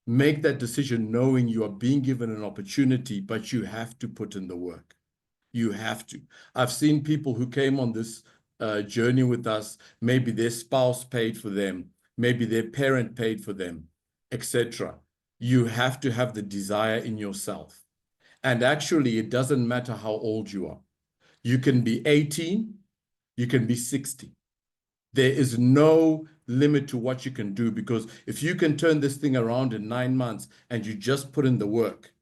make that decision knowing you are being given an opportunity, but you have to put in the work. You have to. I've seen people who came on this journey with us, maybe their spouse paid for them, maybe their parent paid for them, etc. You have to have the desire in yourself. And actually, it doesn't matter how old you are. You can be 18, you can be 60. There is no limit to what you can do, because if you can turn this thing around in 9 months and you just put in the work,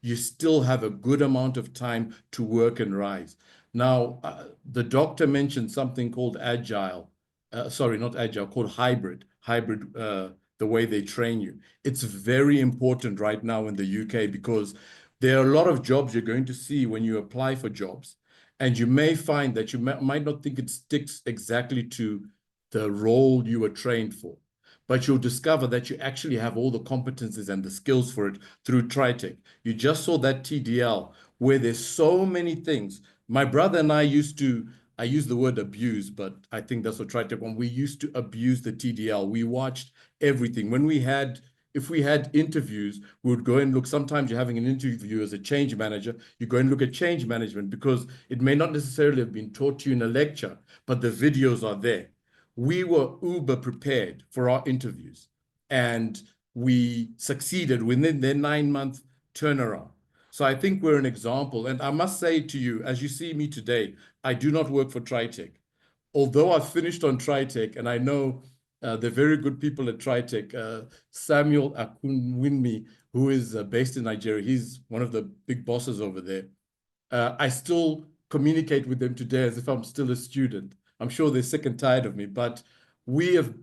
you still have a good amount of time to work and rise. Now, the doctor mentioned something called agile. Sorry, not agile, called hybrid. Hybrid, the way they train you. It's very important right now in the UK because there are a lot of jobs you're going to see when you apply for jobs. And you may find that you might not think it sticks exactly to the role you were trained for, but you'll discover that you actually have all the competencies and the skills for it through Tritek. You just saw that TDL where there's so many things. My brother and I used to, I use the word abuse, but I think that's what Tritek one. We used to abuse the TDL. We watched everything. If we had interviews, we would go and look. Sometimes you're having an interview as a change manager, you go and look at change management because it may not necessarily have been taught to you in a lecture, but the videos are there. We were uber prepared for our interviews, and we succeeded within their 9-month turnaround. So I think we're an example. And I must say to you, as you see me today, I do not work for Tritek. Although I've finished on Tritek, and I know the very good people at Tritek, Samuel Akunwinmi, who is based in Nigeria, he's one of the big bosses over there. I still communicate with them today as if I'm still a student. I'm sure they're sick and tired of me, but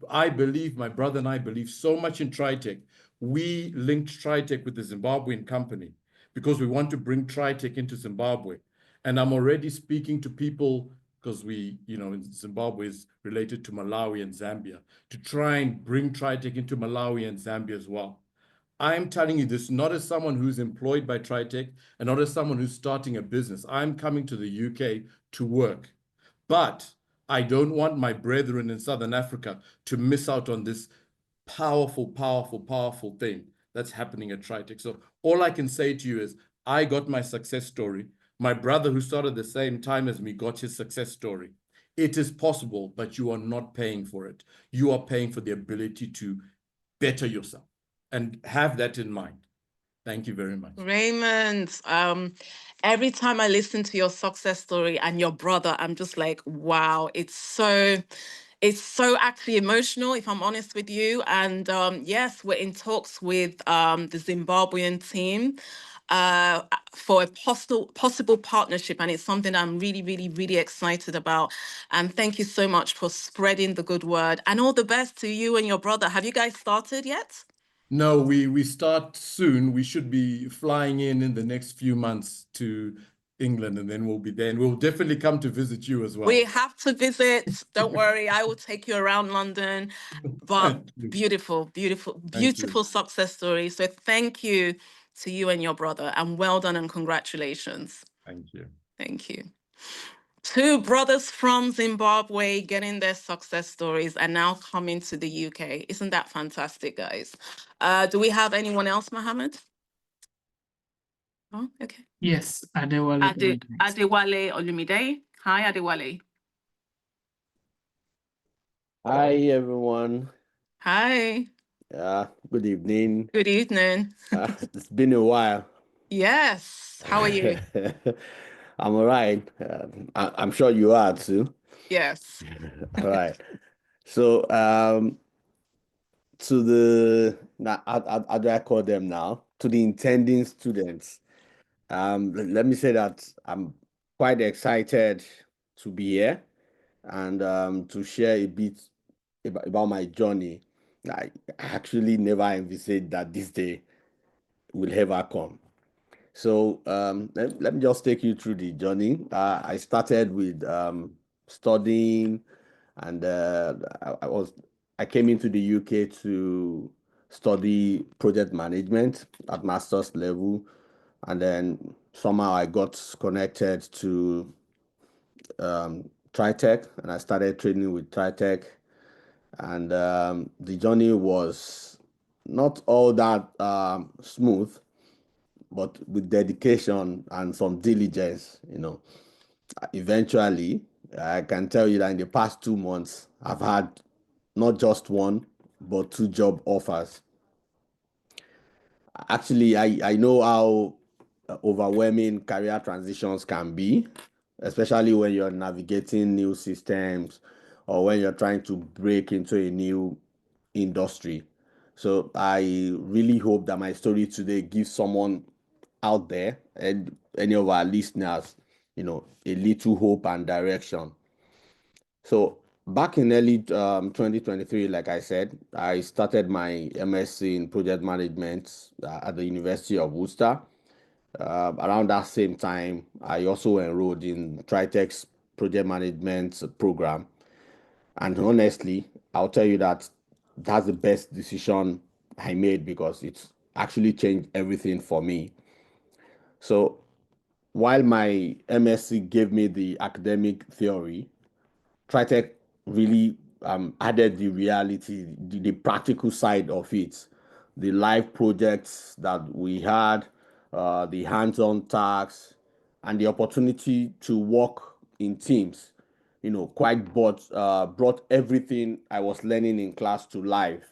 I believe, my brother and I believe so much in Tritek. We linked Tritek with the Zimbabwean company because we want to bring Tritek into Zimbabwe. And I'm already speaking to people, because in Zimbabwe is related to Malawi and Zambia, to try and bring Tritek into Malawi and Zambia as well. I'm telling you this not as someone who's employed by Tritek and not as someone who's starting a business. I'm coming to the UK to work. But I don't want my brethren in Southern Africa to miss out on this powerful, powerful, powerful thing that's happening at Tritek. So all I can say to you is I got my success story. My brother who started the same time as me got his success story. It is possible, but you are not paying for it. You are paying for the ability to better yourself. and have that in mind. Thank you very much. Raymond, every time I listen to your success story and your brother, I'm just like, wow, it's so actually emotional, if I'm honest with you. And yes, we're in talks with the Zimbabwean team for a possible partnership, and it's something I'm really, really, really excited about. And thank you so much for spreading the good word, and all the best to you and your brother. Have you guys started yet? No, we start soon. We should be flying in the next few months to England, and then we'll be there. And we'll definitely come to visit you as well. We have to visit. Don't worry, I will take you around London. But beautiful, beautiful, beautiful success story. So thank you to you and your brother, and well done and congratulations. Thank you. Thank you. Two brothers from Zimbabwe getting their success stories and now coming to the UK. Isn't that fantastic, guys? Do we have anyone else, Mohammed? Oh, okay. Yes, Adewale. Adewale Olumide. Hi, Adewale. Hi, everyone. Hi. Good evening. Good evening. It's been a while. Yes. How are you? I'm all right. I'm sure you are too. Yes. All right. So, to the how do I call them now? To the intending students. Let me say that I'm quite excited to be here and to share a bit about my journey. I actually never envisaged that this day will ever come. So let me just take you through the journey. I started with studying, and I came into the UK to study project management at master's level, and then somehow I got connected to Tritek, and I started training with Tritek, and the journey was not all that smooth, but with dedication and some diligence, eventually, I can tell you that in the past 2 months, I've had not just one, but two job offers. Actually, I know how overwhelming career transitions can be, especially when you're navigating new systems or when you're trying to break into a new industry. So I really hope that my story today gives someone out there and any of our listeners, a little hope and direction. So back in early 2023, like I said, I started my MSc in project management at the University of Worcester. Around that same time, I also enrolled in Tritek's project management program. And honestly, I'll tell you that that's the best decision I made because it's actually changed everything for me. So while my MSc gave me the academic theory, Tritek really added the reality, the practical side of it, the live projects that we had, the hands-on tasks, and the opportunity to work in teams. Quite brought everything I was learning in class to life,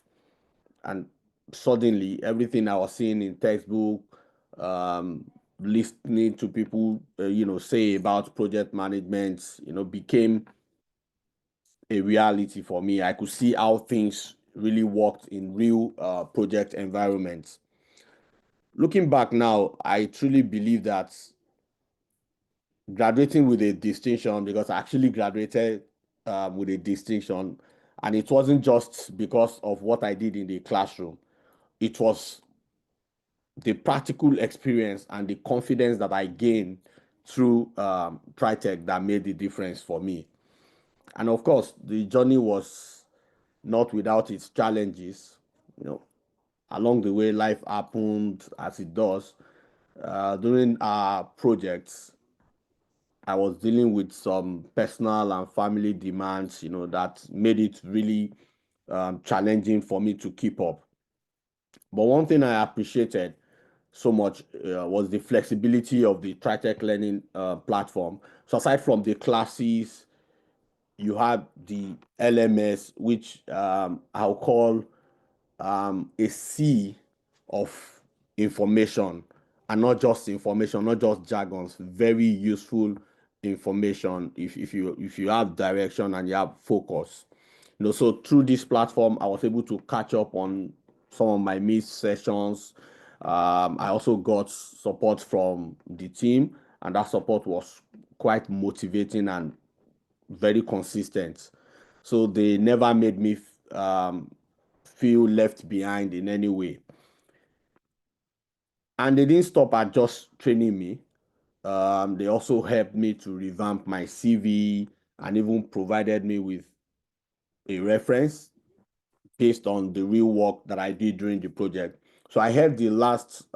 and suddenly everything I was seeing in textbook, listening to people, say about project management, became a reality for me. I could see how things really worked in real project environments. Looking back now, I truly believe that graduating with a distinction, because I actually graduated with a distinction, and it wasn't just because of what I did in the classroom. It was the practical experience and the confidence that I gained through Tritek that made the difference for me. And of course, the journey was not without its challenges. Along the way, life happened as it does. During our projects, I was dealing with some personal and family demands, that made it really challenging for me to keep up. But one thing I appreciated so much was the flexibility of the Tritek learning platform. So aside from the classes, you have the LMS, which I'll call a C of information, and not just information, not just jargons, very useful information if you have direction and you have focus. So through this platform, I was able to catch up on some of my missed sessions. I also got support from the team, and that support was quite motivating and very consistent. So they never made me feel left behind in any way. And they didn't stop at just training me. They also helped me to revamp my CV and even provided me with a reference based on the real work that I did during the project. So I heard the last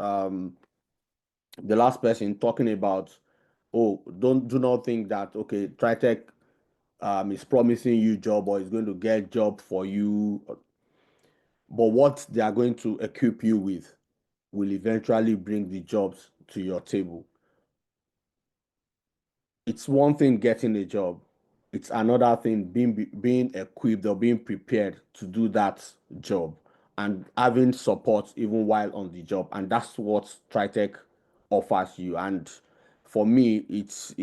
person talking about, oh, do not think that, okay, Tritek is promising you job or is going to get job for you, but what they are going to equip you with will eventually bring the jobs to your table. It's one thing getting a job. It's another thing being equipped or being prepared to do that job and having support even while on the job. And that's what Tritek offers you. And for me, it's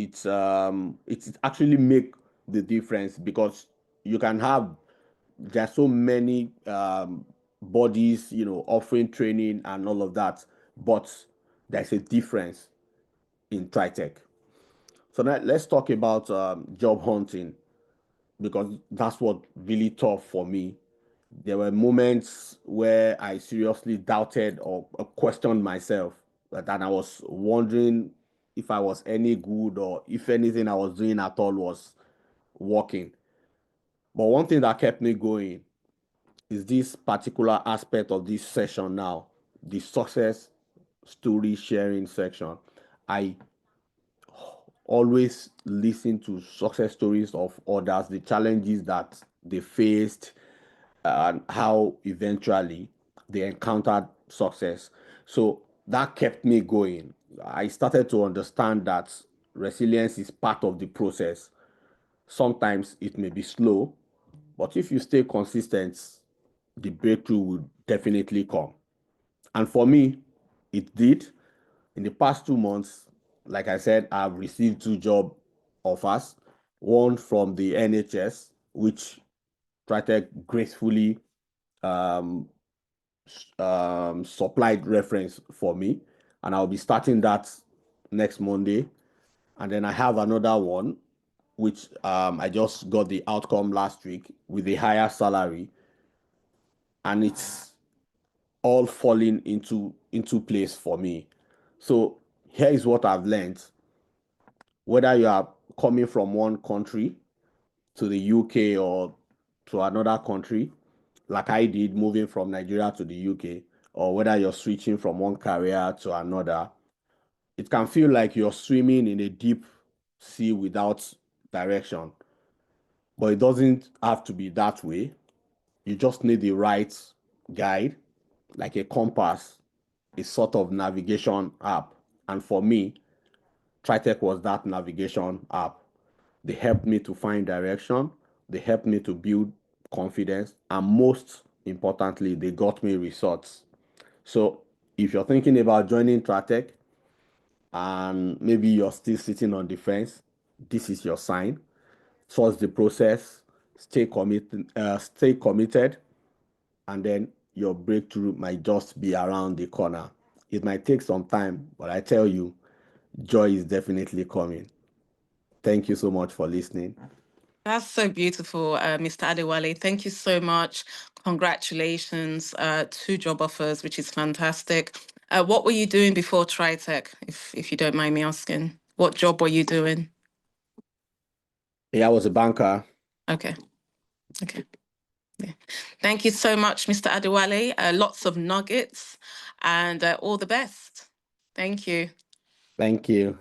actually make the difference, because you can have, there's so many bodies, offering training and all of that, but there's a difference in Tritek. So now let's talk about job hunting, because that's what really tough for me. There were moments where I seriously doubted or questioned myself, that I was wondering if I was any good or if anything I was doing at all was working. But one thing that kept me going is this particular aspect of this session now, the success story sharing section. I always listen to success stories of others, the challenges that they faced, and how eventually they encountered success. So that kept me going. I started to understand that resilience is part of the process. Sometimes it may be slow, but if you stay consistent, the breakthrough will definitely come. And for me, it did. In the past 2 months, like I said, I've received 2 job offers. One from the NHS, which Tritek gracefully supplied reference for me, and I'll be starting that next Monday. And then I have another one, which I just got the outcome last week with a higher salary, and it's all falling into place for me. So here is what I've learned. Whether you are coming from one country to the UK or to another country, like I did moving from Nigeria to the UK, or whether you're switching from one career to another, it can feel like you're swimming in a deep sea without direction. But it doesn't have to be that way. You just need the right guide, like a compass, a sort of navigation app. And for me, Tritek was that navigation app. They helped me to find direction. They helped me to build confidence. And most importantly, they got me results. So if you're thinking about joining Tritek and maybe you're still sitting on the fence, this is your sign. Trust the process, stay committed, and then your breakthrough might just be around the corner. It might take some time, but I tell you, joy is definitely coming. Thank you so much for listening. That's so beautiful, Mr. Adewale. Thank you so much. Congratulations, 2 job offers, which is fantastic. What were you doing before Tritek, if you don't mind me asking? What job were you doing? Yeah, I was a banker. Okay. Yeah. Thank you so much, Mr. Adewale. Lots of nuggets and all the best. Thank you. Thank you.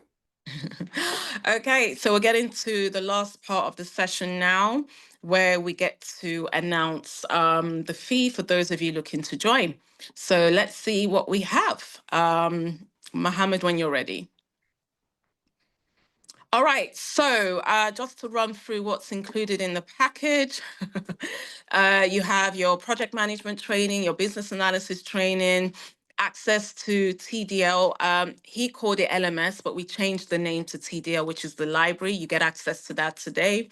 Okay, so we're getting to the last part of the session now, where we get to announce the fee for those of you looking to join. So let's see what we have. Mohammed, when you're ready. All right, so just to run through what's included in the package, you have your project management training, your business analysis training, access to TDL. He called it LMS, but we changed the name to TDL, which is the library. You get access to that today.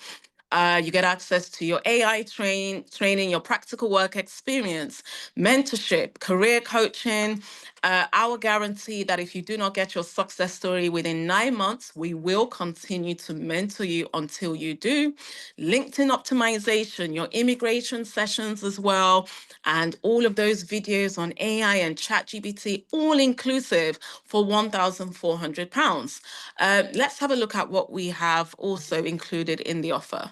You get access to your AI training, your practical work experience, mentorship, career coaching, our guarantee that if you do not get your success story within 9 months, we will continue to mentor you until you do. LinkedIn optimization, your immigration sessions as well, and all of those videos on AI and ChatGPT, all inclusive for £1,400. Let's have a look at what we have also included in the offer.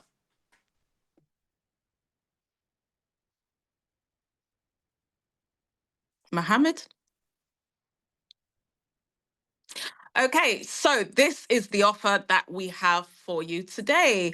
Mohammed? Okay, so this is the offer that we have for you today.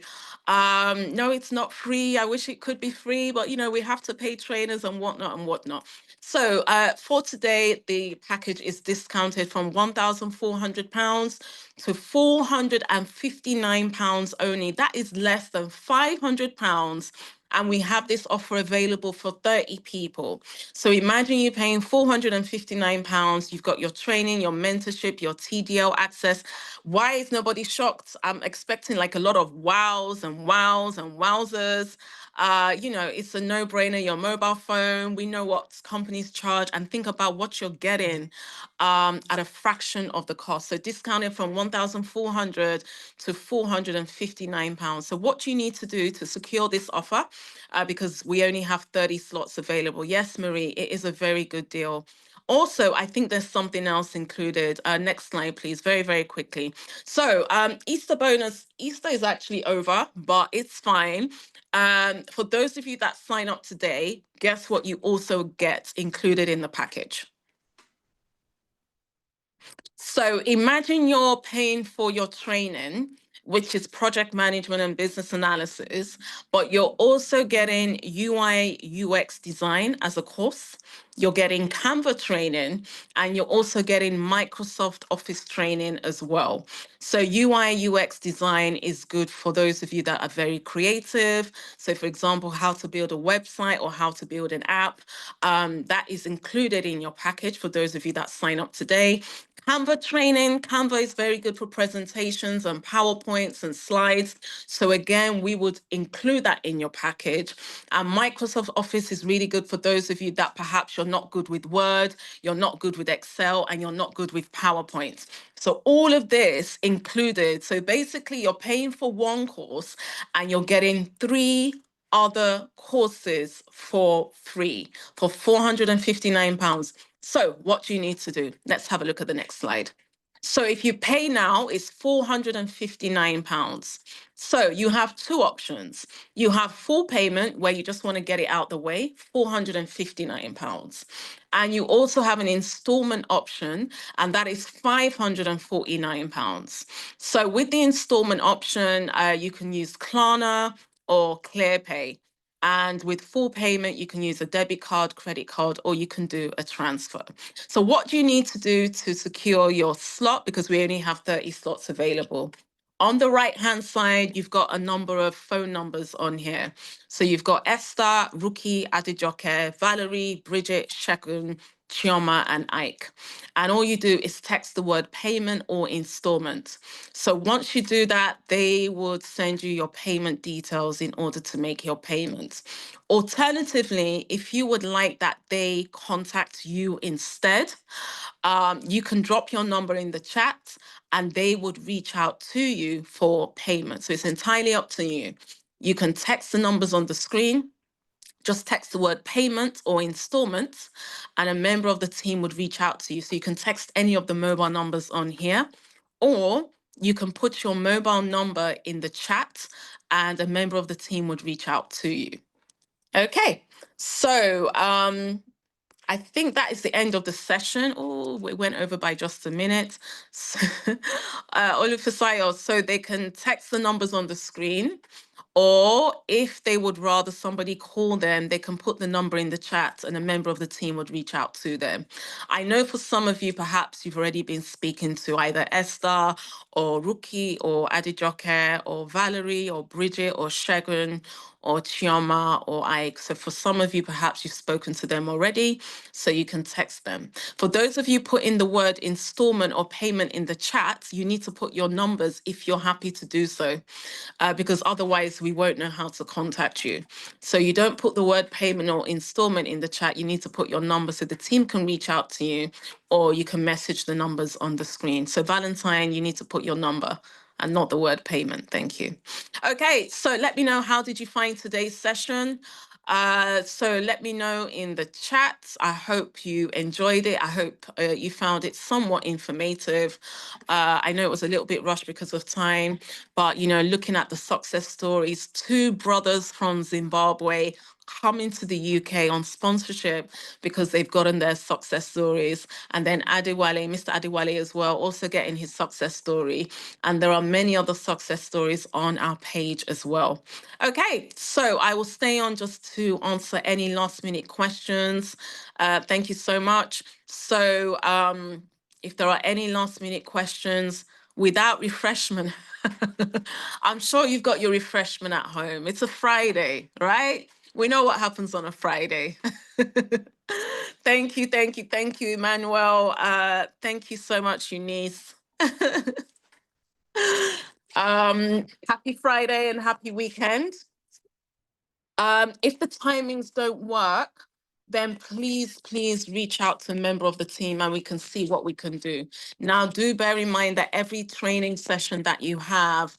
No, it's not free. I wish it could be free, but we have to pay trainers and whatnot. So for today, the package is discounted from £1,400 to £459 only. That is less than £500. And we have this offer available for 30 people. So imagine you paying £459. You've got your training, your mentorship, your TDL access. Why is nobody shocked? I'm expecting like a lot of wows and wows and wowzers. It's a no-brainer. Your mobile phone, we know what companies charge, and think about what you're getting at a fraction of the cost. So discounted from £1,400 to £459. So what you need to do to secure this offer, because we only have 30 slots available. Yes, Marie, it is a very good deal. Also, I think there's something else included. Next slide, please, very, very quickly. So Easter bonus, Easter is actually over, but it's fine. For those of you that sign up today, guess what you also get included in the package? So imagine you're paying for your training, which is project management and business analysis, but you're also getting UI UX design as a course. You're getting Canva training, and you're also getting Microsoft Office training as well. So UI UX design is good for those of you that are very creative. So for example, how to build a website or how to build an app, that is included in your package for those of you that sign up today. Canva training. Canva is very good for presentations and PowerPoints and slides. So again, we would include that in your package. And Microsoft Office is really good for those of you that perhaps you're not good with Word, you're not good with Excel, and you're not good with PowerPoint. So all of this included. So basically, you're paying for one course and you're getting 3 other courses for free for £459. So what do you need to do? Let's have a look at the next slide. So if you pay now, it's £459. So you have 2 options. You have full payment where you just want to get it out the way, £459. And you also have an installment option, and that is £549. So with the installment option, you can use Klarna or ClearPay. And with full payment, you can use a debit card, credit card, or you can do a transfer. So what do you need to do to secure your slot? Because we only have 30 slots available. On the right-hand side, you've got a number of phone numbers on here. So you've got Esther, Ruki, Adijoke, Valerie, Bridget, Shekun, Chioma, and Ike. And all you do is text the word payment or installment. So once you do that, they would send you your payment details in order to make your payments. Alternatively, if you would like that they contact you instead, you can drop your number in the chat and they would reach out to you for payment. So it's entirely up to you. You can text the numbers on the screen. Just text the word payment or installment, and a member of the team would reach out to you. So you can text any of the mobile numbers on here, or you can put your mobile number in the chat and a member of the team would reach out to you. Okay, so I think that is the end of the session. Oh, we went over by just a minute. So, Olufisayo, so they can text the numbers on the screen, or if they would rather somebody call them, they can put the number in the chat and a member of the team would reach out to them. I know for some of you, perhaps you've already been speaking to either Esther or Ruki or Adijoke or Valerie or Bridget or Shegun or Chioma or Ike. So for some of you, perhaps you've spoken to them already, so you can text them. For those of you put in the word installment or payment in the chat, you need to put your numbers if you're happy to do so, because otherwise we won't know how to contact you. So you don't put the word payment or installment in the chat, you need to put your number so the team can reach out to you, or you can message the numbers on the screen. So Valentine, you need to put your number and not the word payment. Thank you. Okay, so let me know, how did you find today's session? So let me know in the chat. I hope you enjoyed it. I hope you found it somewhat informative. I know it was a little bit rushed because of time, but looking at the success stories, 2 brothers from Zimbabwe coming to the UK on sponsorship because they've gotten their success stories. And then Adewale, Mr. Adewale as well, also getting his success story. And there are many other success stories on our page as well. Okay, so I will stay on just to answer any last minute questions. Thank you so much. So if there are any last minute questions without refreshment, I'm sure you've got your refreshment at home. It's a Friday, right? We know what happens on a Friday. Thank you, Emmanuel. Thank you so much, Eunice. Happy Friday and happy weekend. If the timings don't work, then please reach out to a member of the team and we can see what we can do. Now, do bear in mind that every training session that you have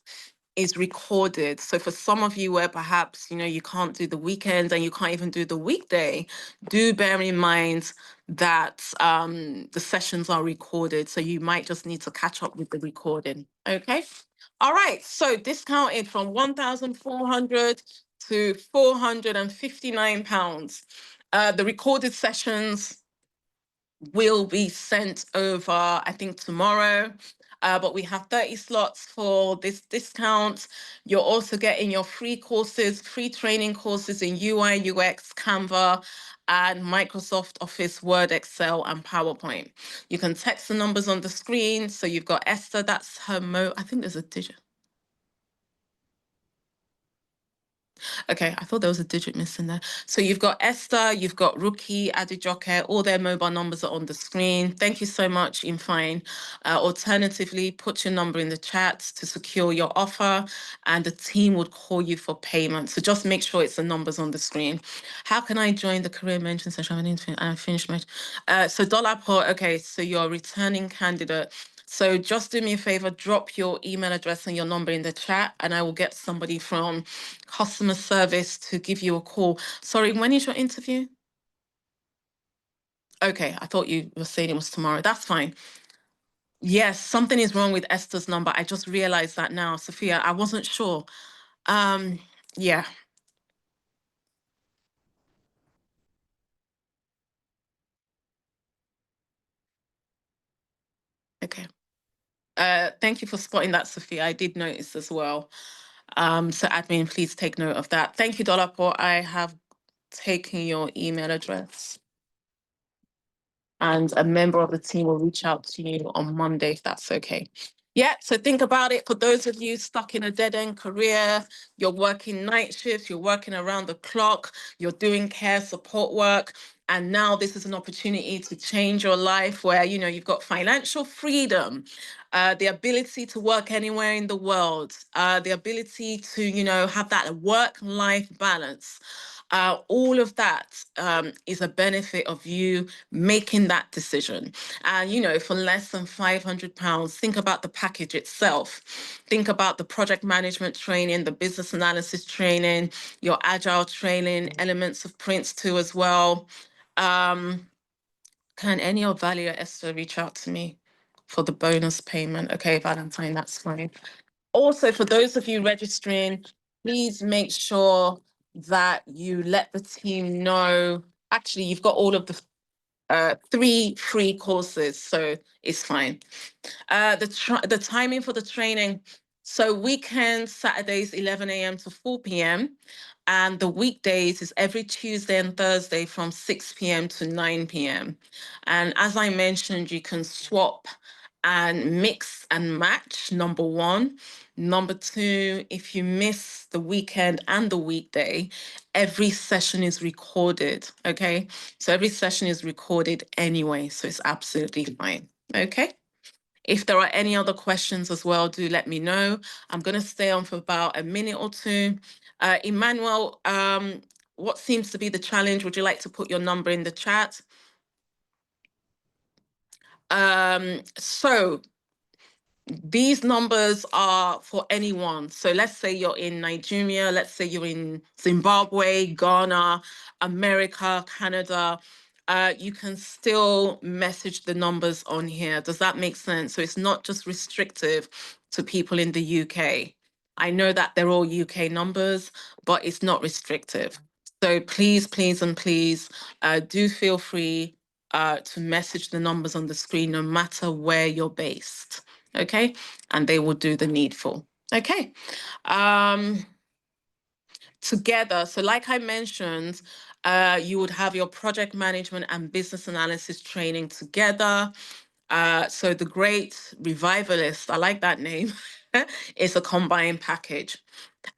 is recorded. So for some of you where perhaps, you can't do the weekend and you can't even do the weekday, do bear in mind that the sessions are recorded. So you might just need to catch up with the recording. Okay. All right. So discounted from 1,400 to £459. The recorded sessions will be sent over, I think, tomorrow. But we have 30 slots for this discount. You're also getting your free courses, free training courses in UI, UX, Canva, and Microsoft Office, Word, Excel, and PowerPoint. You can text the numbers on the screen. So you've got Esther, that's her I think there's a digit. Okay, I thought there was a digit missing there. So you've got Esther, you've got Rookie, Adijoke, all their mobile numbers are on the screen. Thank you so much, Infine. Alternatively, put your number in the chat to secure your offer and the team would call you for payment. So just make sure it's the numbers on the screen. How can I join the career mentoring session? I finished my, so Dollar okay, so you're a returning candidate. So just do me a favor, drop your email address and your number in the chat and I will get somebody from customer service to give you a call. Sorry, when is your interview? Okay, I thought you were saying it was tomorrow. That's fine. Yes, something is wrong with Esther's number. I just realized that now, Sophia. I wasn't sure. Yeah. Okay. Thank you for spotting that, Sophia. I did notice as well. So admin, please take note of that. Thank you, Dolapo. I have taken your email address. And a member of the team will reach out to you on Monday, if that's okay. Yeah, so think about it. For those of you stuck in a dead-end career, you're working night shifts, you're working around the clock, you're doing care support work, and now this is an opportunity to change your life where, you've got financial freedom, the ability to work anywhere in the world, the ability to, have that work-life balance. All of that is a benefit of you making that decision. And, for less than £500, think about the package itself. Think about the project management training, the business analysis training, your agile training, elements of Prince 2 as well. Can any of Valia Esther reach out to me for the bonus payment? Okay, Valentine, that's fine. Also, for those of you registering, please make sure that you let the team know. Actually, you've got all of the 3 free courses, so it's fine. The timing for the training, so weekends, Saturdays, 11 a.m. to 4 p.m. And the weekdays is every Tuesday and Thursday from 6 p.m. to 9 p.m. And as I mentioned, you can swap and mix and match, number 1. Number 2, if you miss the weekend and the weekday, every session is recorded, okay? So every session is recorded anyway, so it's absolutely fine, okay? If there are any other questions as well, do let me know. I'm going to stay on for about a minute or two. Emmanuel, what seems to be the challenge? Would you like to put your number in the chat? So these numbers are for anyone. So let's say you're in Nigeria, let's say you're in Zimbabwe, Ghana, America, Canada. You can still message the numbers on here. Does that make sense? So it's not just restrictive to people in the UK. I know that they're all UK numbers, but it's not restrictive. So please, please, and please do feel free to message the numbers on the screen, no matter where you're based. Okay, and they will do the needful. Okay, together. So like I mentioned, you would have your project management and business analysis training together. So the Great Revivalist, I like that name, is a combined package.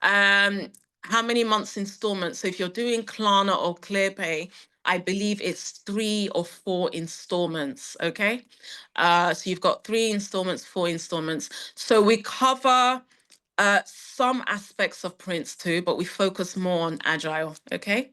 How many months installments? So if you're doing Klarna or ClearPay, I believe it's 3 or 4 installments, okay? So you've got 3 installments, 4 installments. So we cover some aspects of Prince too, but we focus more on Agile, okay?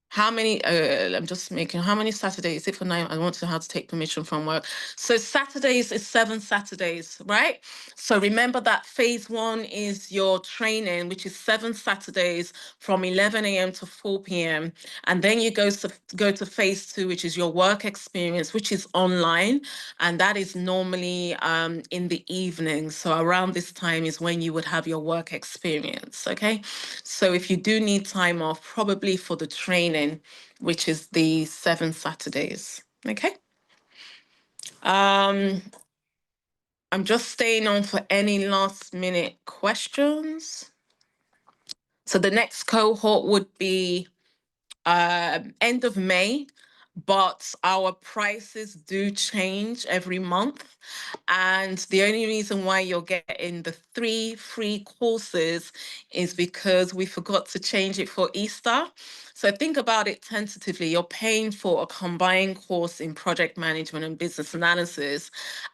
How many, I'm just making, how many Saturdays? Is it for 9? I want to know how to take permission from work. So Saturdays is 7 Saturdays, right? So remember that phase 1 is your training, which is 7 Saturdays from 11 a.m. to 4 p.m. And then you go to phase 2, which is your work experience, which is online. And that is normally in the evening. So around this time is when you would have your work experience, okay? So if you do need time off, probably for the training, which is the 7 Saturdays, okay? I'm just staying on for any last minute questions. So the next cohort would be end of May, but our prices do change every month. And the only reason why you're getting the 3 free courses is because we forgot to change it for Easter. So think about it tentatively. You're paying for a combined course in project management and business analysis,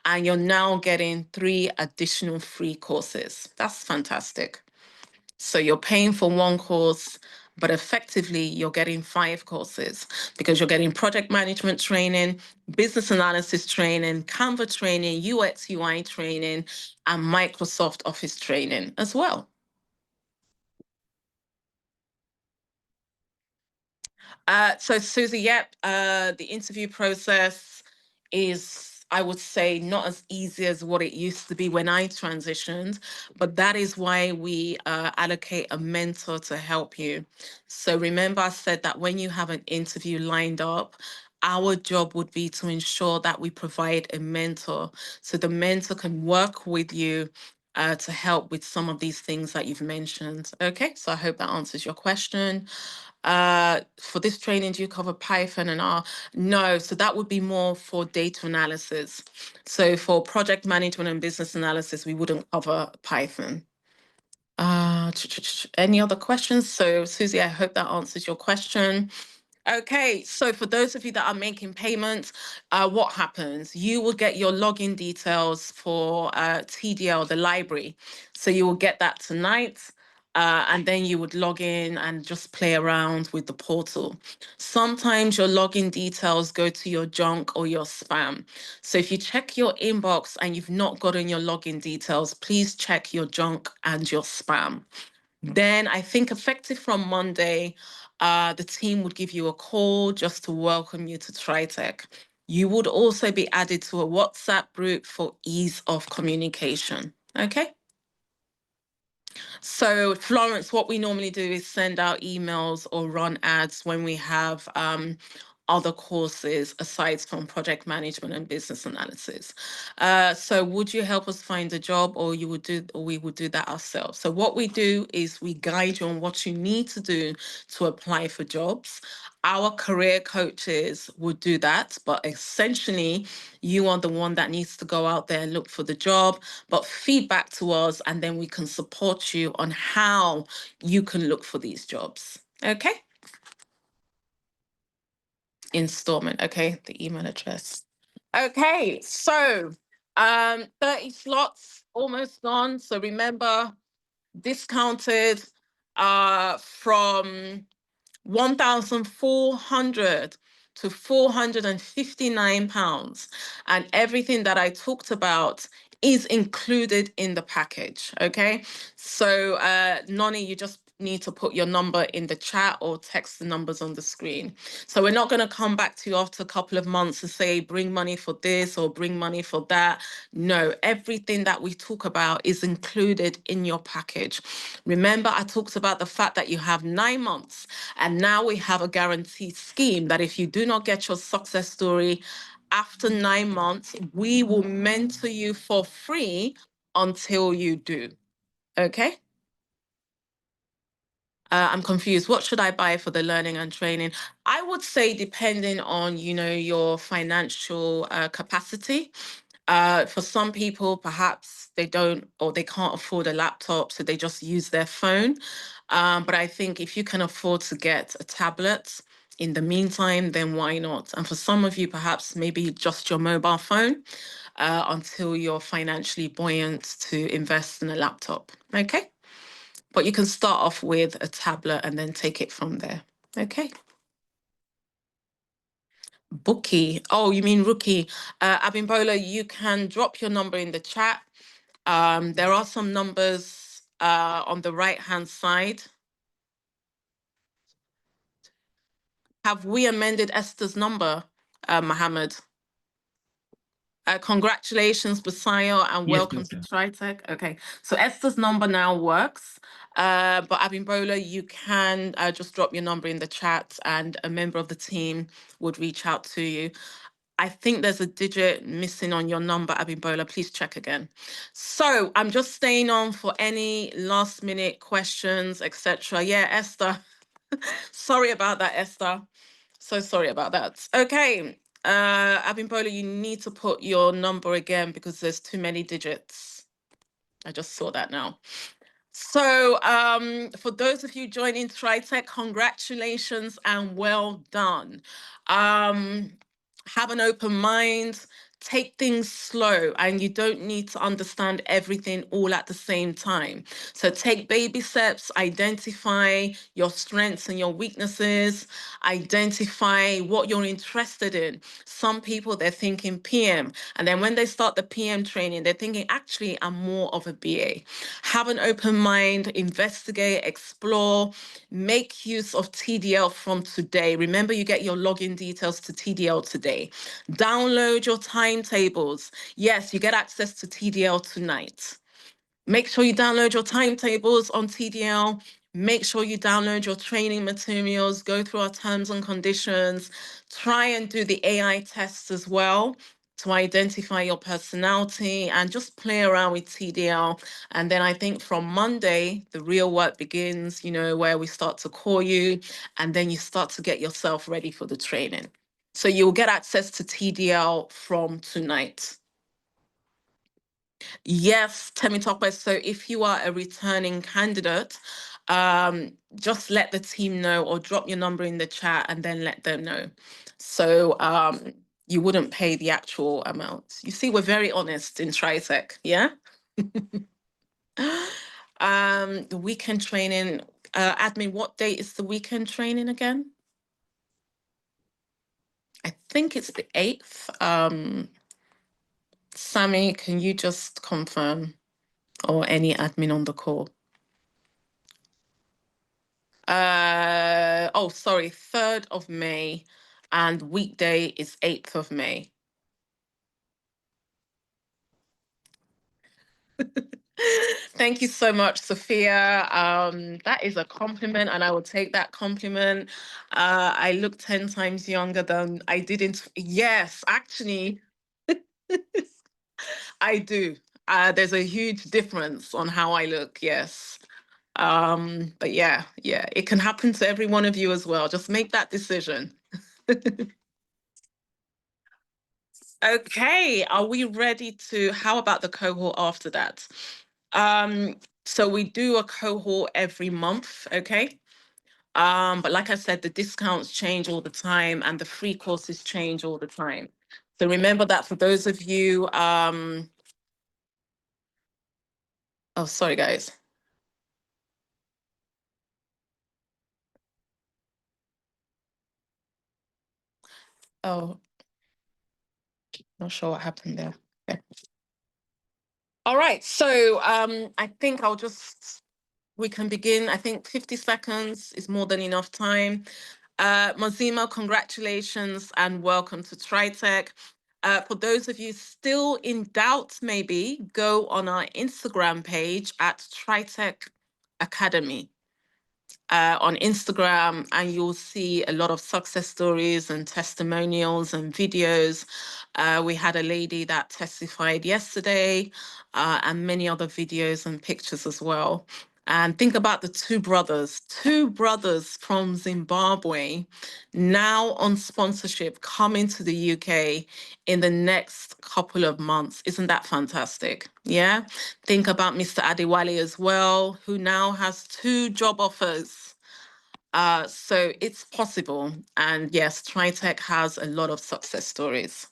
and you're now getting 3 additional free courses. That's fantastic. So you're paying for 1 course, but effectively you're getting 5 courses because you're getting project management training, business analysis training, Canva training, UX UI training, and Microsoft Office training as well. So Susie, yep, the interview process is, I would say, not as easy as what it used to be when I transitioned, but that is why we allocate a mentor to help you. So remember I said that when you have an interview lined up, our job would be to ensure that we provide a mentor. So the mentor can work with you to help with some of these things that you've mentioned. Okay, so I hope that answers your question. For this training, do you cover Python and R? No, so that would be more for data analysis. So for project management and business analysis, we wouldn't cover Python. Any other questions? So Susie, I hope that answers your question. Okay, so for those of you that are making payments, what happens? You will get your login details for TDL, the library. So you will get that tonight. And then you would log in and just play around with the portal. Sometimes your login details go to your junk or your spam. So if you check your inbox and you've not gotten your login details, please check your junk and your spam. Then I think effective from Monday, the team would give you a call just to welcome you to Tritek. You would also be added to a WhatsApp group for ease of communication. Okay. So Florence, what we normally do is send out emails or run ads when we have other courses aside from project management and business analysis. So would you help us find a job, or we would do that ourselves? So what we do is we guide you on what you need to do to apply for jobs. Our career coaches would do that, but essentially you are the one that needs to go out there and look for the job, but feedback to us, and then we can support you on how you can look for these jobs. Okay? Installment. Okay, the email address. Okay, so 30 slots almost gone. So remember, discounted from 1,400 to £459, and everything that I talked about is included in the package. Okay, so Noni, you just need to put your number in the chat or text the numbers on the screen. So we're not going to come back to you after a couple of months and say bring money for this or bring money for that. No, everything that we talk about is included in your package. Remember, I talked about the fact that you have 9 months, and now we have a guaranteed scheme that if you do not get your success story after 9 months, we will mentor you for free until you do. Okay? I'm confused. What should I buy for the learning and training? I would say, depending on, your financial capacity. For some people, perhaps they don't or they can't afford a laptop, so they just use their phone. But I think if you can afford to get a tablet in the meantime, then why not? And for some of you, perhaps maybe just your mobile phone until you're financially buoyant to invest in a laptop. Okay? But you can start off with a tablet and then take it from there. Okay. Bookie. Oh, you mean Rookie. Abimbola, you can drop your number in the chat. There are some numbers on the right-hand side. Have we amended Esther's number, Mohammed? Congratulations, Basayo, and Yes, welcome to Doctor. Tritek. Okay, so Esther's number now works. But Abimbola, you can just drop your number in the chat and a member of the team would reach out to you. I think there's a digit missing on your number, Abimbola. Please check again. So I'm just staying on for any last minute questions, etc. Yeah, Esther. Sorry about that, Esther. So sorry about that. Okay. Abimbola, you need to put your number again because there's too many digits. I just saw that now. So for those of you joining Tritek, congratulations and well done. Have an open mind, take things slow, and you don't need to understand everything all at the same time. So take baby steps, identify your strengths and your weaknesses, identify what you're interested in. Some people, they're thinking PM, and then when they start the PM training, they're thinking, actually, I'm more of a BA. Have an open mind, investigate, explore, make use of TDL from today. Remember, you get your login details to TDL today. Download your timetables. Yes, you get access to TDL tonight. Make sure you download your timetables on TDL. Make sure you download your training materials, go through our terms and conditions, try and do the AI tests as well to identify your personality and just play around with TDL. And then I think from Monday, the real work begins, where we start to call you and then you start to get yourself ready for the training. So you'll get access to TDL from tonight. Yes, Temitope. So if you are a returning candidate, just let the team know or drop your number in the chat and then let them know. So you wouldn't pay the actual amount. You see, we're very honest in Tritek, yeah? The weekend training, admin, what date is the weekend training again? I think it's the 8th. Sammy, can you just confirm, or any admin on the call? Oh, sorry, 3rd of May, and weekday is 8th of May. Thank you so much, Sophia. That is a compliment, and I will take that compliment. I look 10 times younger than I did in. Yes, actually, I do. There's a huge difference on how I look. Yes. But yeah, it can happen to every one of you as well. Just make that decision. Okay, are we ready to, how about the cohort after that? So we do a cohort every month, okay? But like I said, the discounts change all the time and the free courses change all the time. So remember that for those of you, oh, sorry, guys. Oh, not sure what happened there. Okay. All right, so I think we can begin. I think 50 seconds is more than enough time. Mozima, congratulations and welcome to Tritek. For those of you still in doubt, maybe go on our Instagram page at Tritek Academy. On Instagram, and you'll see a lot of success stories and testimonials and videos. We had a lady that testified yesterday, and many other videos and pictures as well. And think about the two brothers from Zimbabwe, now on sponsorship, coming to the UK in the next couple of months. Isn't that fantastic? Yeah. Think about Mr. Adewale as well, who now has 2 job offers. So it's possible. And yes, Tritek has a lot of success stories.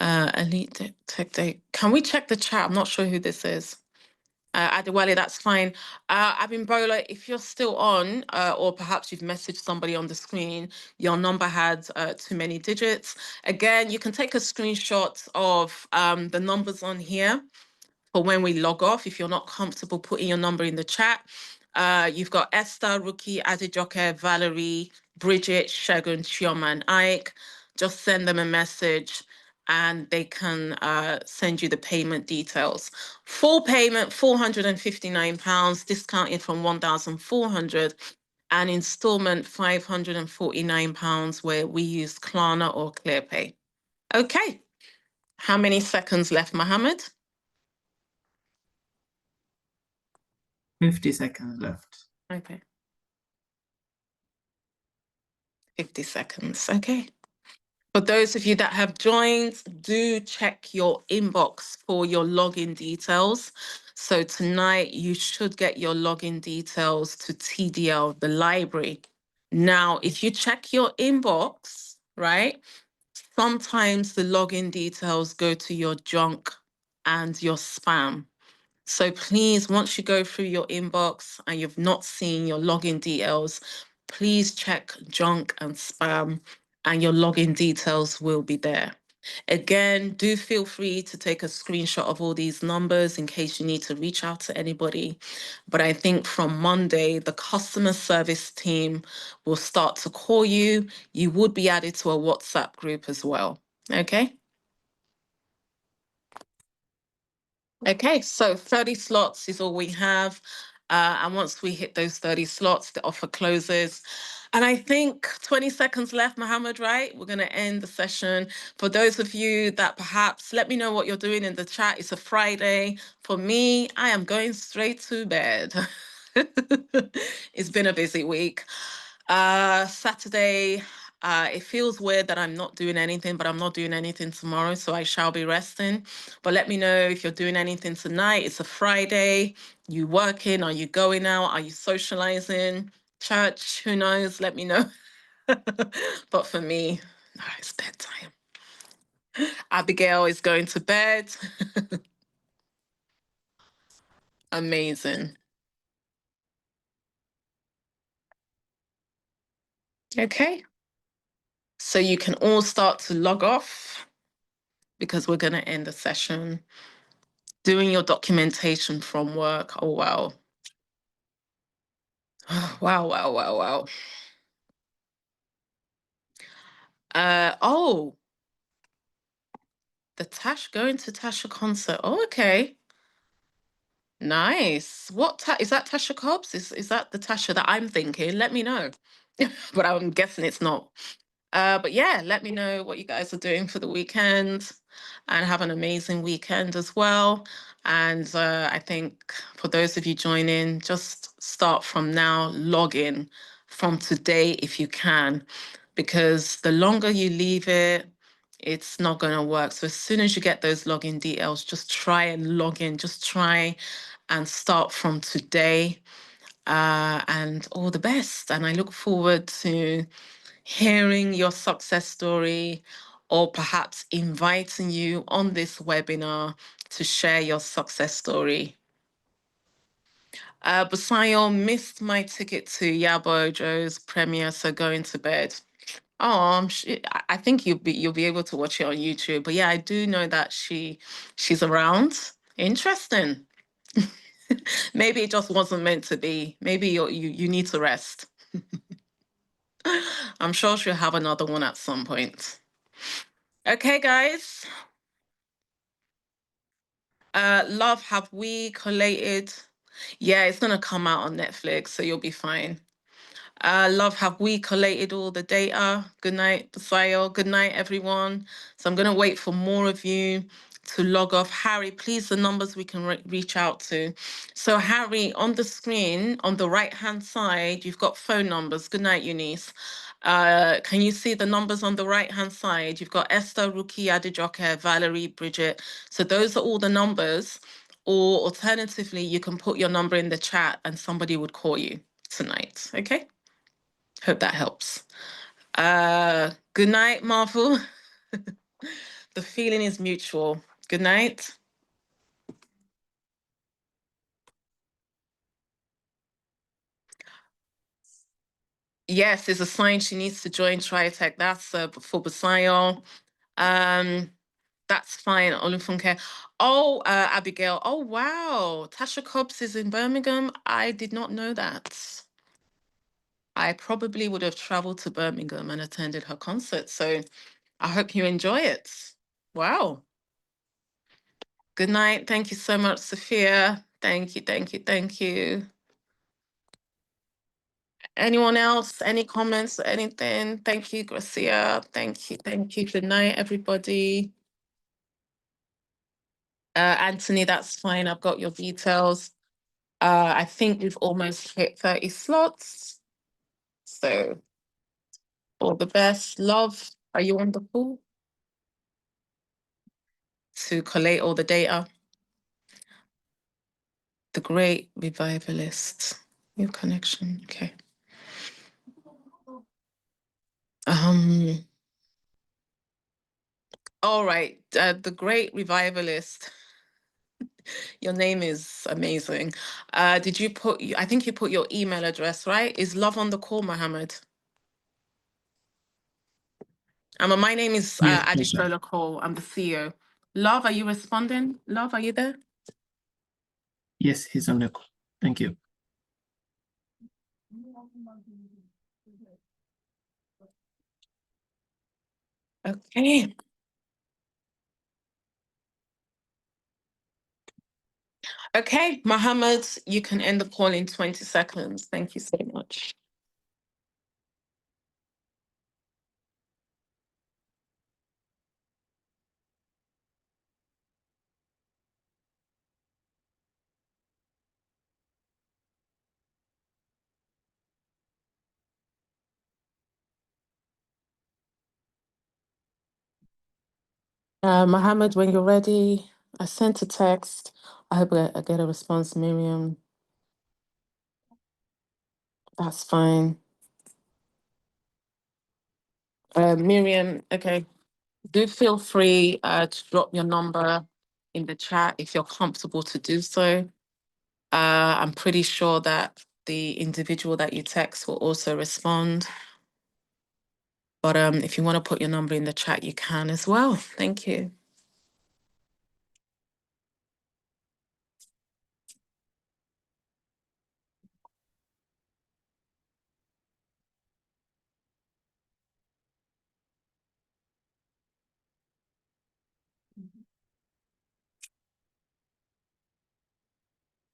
Elite Tech Day. Can we check the chat? I'm not sure who this is. Adewale, that's fine. Abimbola, if you're still on, or perhaps you've messaged somebody on the screen, your number had too many digits. Again, you can take a screenshot of the numbers on here for when we log off. If you're not comfortable putting your number in the chat, you've got Esther, Rookie, Adejoke, Valerie, Bridget, Shagun, Chioma, and Ike. Just send them a message and they can send you the payment details. Full payment, £459, discounted from 1,400, and installment £549 where we use Klarna or ClearPay. Okay, how many seconds left, Mohammed? 50 seconds left. Okay. 50 seconds, okay. For those of you that have joined, do check your inbox for your login details. So tonight you should get your login details to TDL, the library. Now, if you check your inbox, right, sometimes the login details go to your junk and your spam. So please, once you go through your inbox and you've not seen your login details, please check junk and spam, and your login details will be there. Again, do feel free to take a screenshot of all these numbers in case you need to reach out to anybody. But I think from Monday, the customer service team will start to call you. You would be added to a WhatsApp group as well. Okay. Okay, so 30 slots is all we have. And once we hit those 30 slots, the offer closes. And I think 20 seconds left, Mohammed, right? We're going to end the session. For those of you that perhaps, let me know what you're doing in the chat. It's a Friday. For me, I am going straight to bed. It's been a busy week. Saturday, it feels weird that I'm not doing anything, but I'm not doing anything tomorrow, so I shall be resting. But let me know if you're doing anything tonight. It's a Friday. You working? Are you going out? Are you socializing? Church? Who knows? Let me know. But for me, no, it's bedtime. Abigail is going to bed. Amazing. Okay. So you can all start to log off because we're going to end the session. Doing your documentation from work. Oh, wow. Wow, wow, wow, wow. Oh, the going to Tasha concert. Oh, okay. Nice. Is that Tasha Cobbs? Is that the Tasha that I'm thinking? Let me know. But I'm guessing it's not. But yeah, let me know what you guys are doing for the weekend and have an amazing weekend as well. And I think for those of you joining, just start from now, log in from today if you can, because the longer you leave it, it's not going to work. So as soon as you get those login details, just try and log in, just try and start from today. And all the best. And I look forward to hearing your success story, or perhaps inviting you on this webinar to share your success story. Busayo, missed my ticket to Yabo Joe's premiere, so going to bed. Oh, I think you'll be able to watch it on YouTube. But yeah, I do know that she's around. Interesting. Maybe it just wasn't meant to be. Maybe you need to rest. I'm sure she'll have another one at some point. Okay, guys. Love, have we collated? Yeah, it's gonna come out on Netflix, so you'll be fine. Love, have we collated all the data? Good night, Basayo. Good night, everyone. So I'm gonna wait for more of you to log off. Harry, please, the numbers we can reach out to. So Harry, on the screen, on the right-hand side, you've got phone numbers. Good night, Eunice. Can you see the numbers on the right-hand side? You've got Esther, Ruki, Adijoke, Valerie, Bridget. So those are all the numbers. Or alternatively, you can put your number in the chat and somebody would call you tonight, okay? Hope that helps. Good night, Marvel. The feeling is mutual. Good night. Yes, it's a sign she needs to join Tritek. That's for Basayo. That's fine, Olufunke. Oh, Abigail. Oh, wow. Tasha Cobbs is in Birmingham. I did not know that. I probably would have traveled to Birmingham and attended her concert. So I hope you enjoy it. Wow. Good night. Thank you so much, Sophia. Thank you, thank you, thank you. Anyone else? Any comments or anything? Thank you, Gracia. Thank you, thank you. Good night, everybody. Anthony, that's fine. I've got your details. I think we've almost hit 30 slots. So all the best. Love, are you on the call to collate all the data? The Great Revivalist. New connection. Okay. All right. The Great Revivalist. Your name is amazing. Did you put, I think you put your email address, right? Is Love on the call, Mohammed? My name is Yes, Adishola Cole. I'm the CEO. Love, are you responding? Love, are you there? yes, he's on the call. Thank you. Okay. Okay, Mohammed, you can end the call in 20 seconds. Thank you so much. Mohammed, when you're ready, I sent a text. I hope I get a response, Miriam. That's fine. Miriam, okay. Do feel free to drop your number in the chat if you're comfortable to do so. I'm pretty sure that the individual that you text will also respond. But if you want to put your number in the chat, you can as well. Thank you.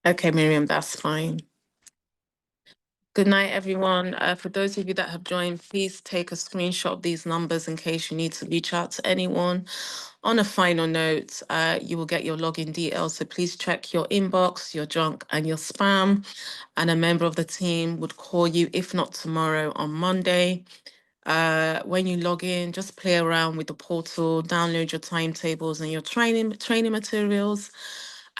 Okay, Miriam, that's fine. Good night, everyone. For those of you that have joined, please take a screenshot of these numbers in case you need to reach out to anyone. On a final note, you will get your login details, so please check your inbox, your junk, and your spam. And a member of the team would call you, if not tomorrow, on Monday. When you log in, just play around with the portal, download your timetables and your training materials,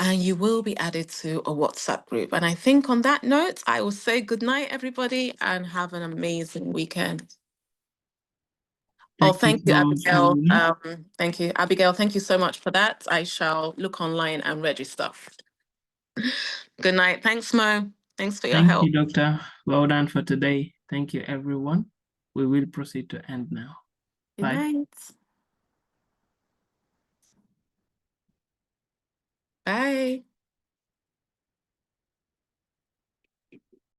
and you will be added to a WhatsApp group. And I think on that note, I will say good night, everybody, and have an amazing weekend. Thank you, Abigail. Thank you, Abigail. Thank you so much for that. I shall look online and register. Good night. Thanks, Mo. Thanks for your help. Thank you, Doctor. Well done for today. Thank you, everyone. We will proceed to end now. Good Bye. night. Bye.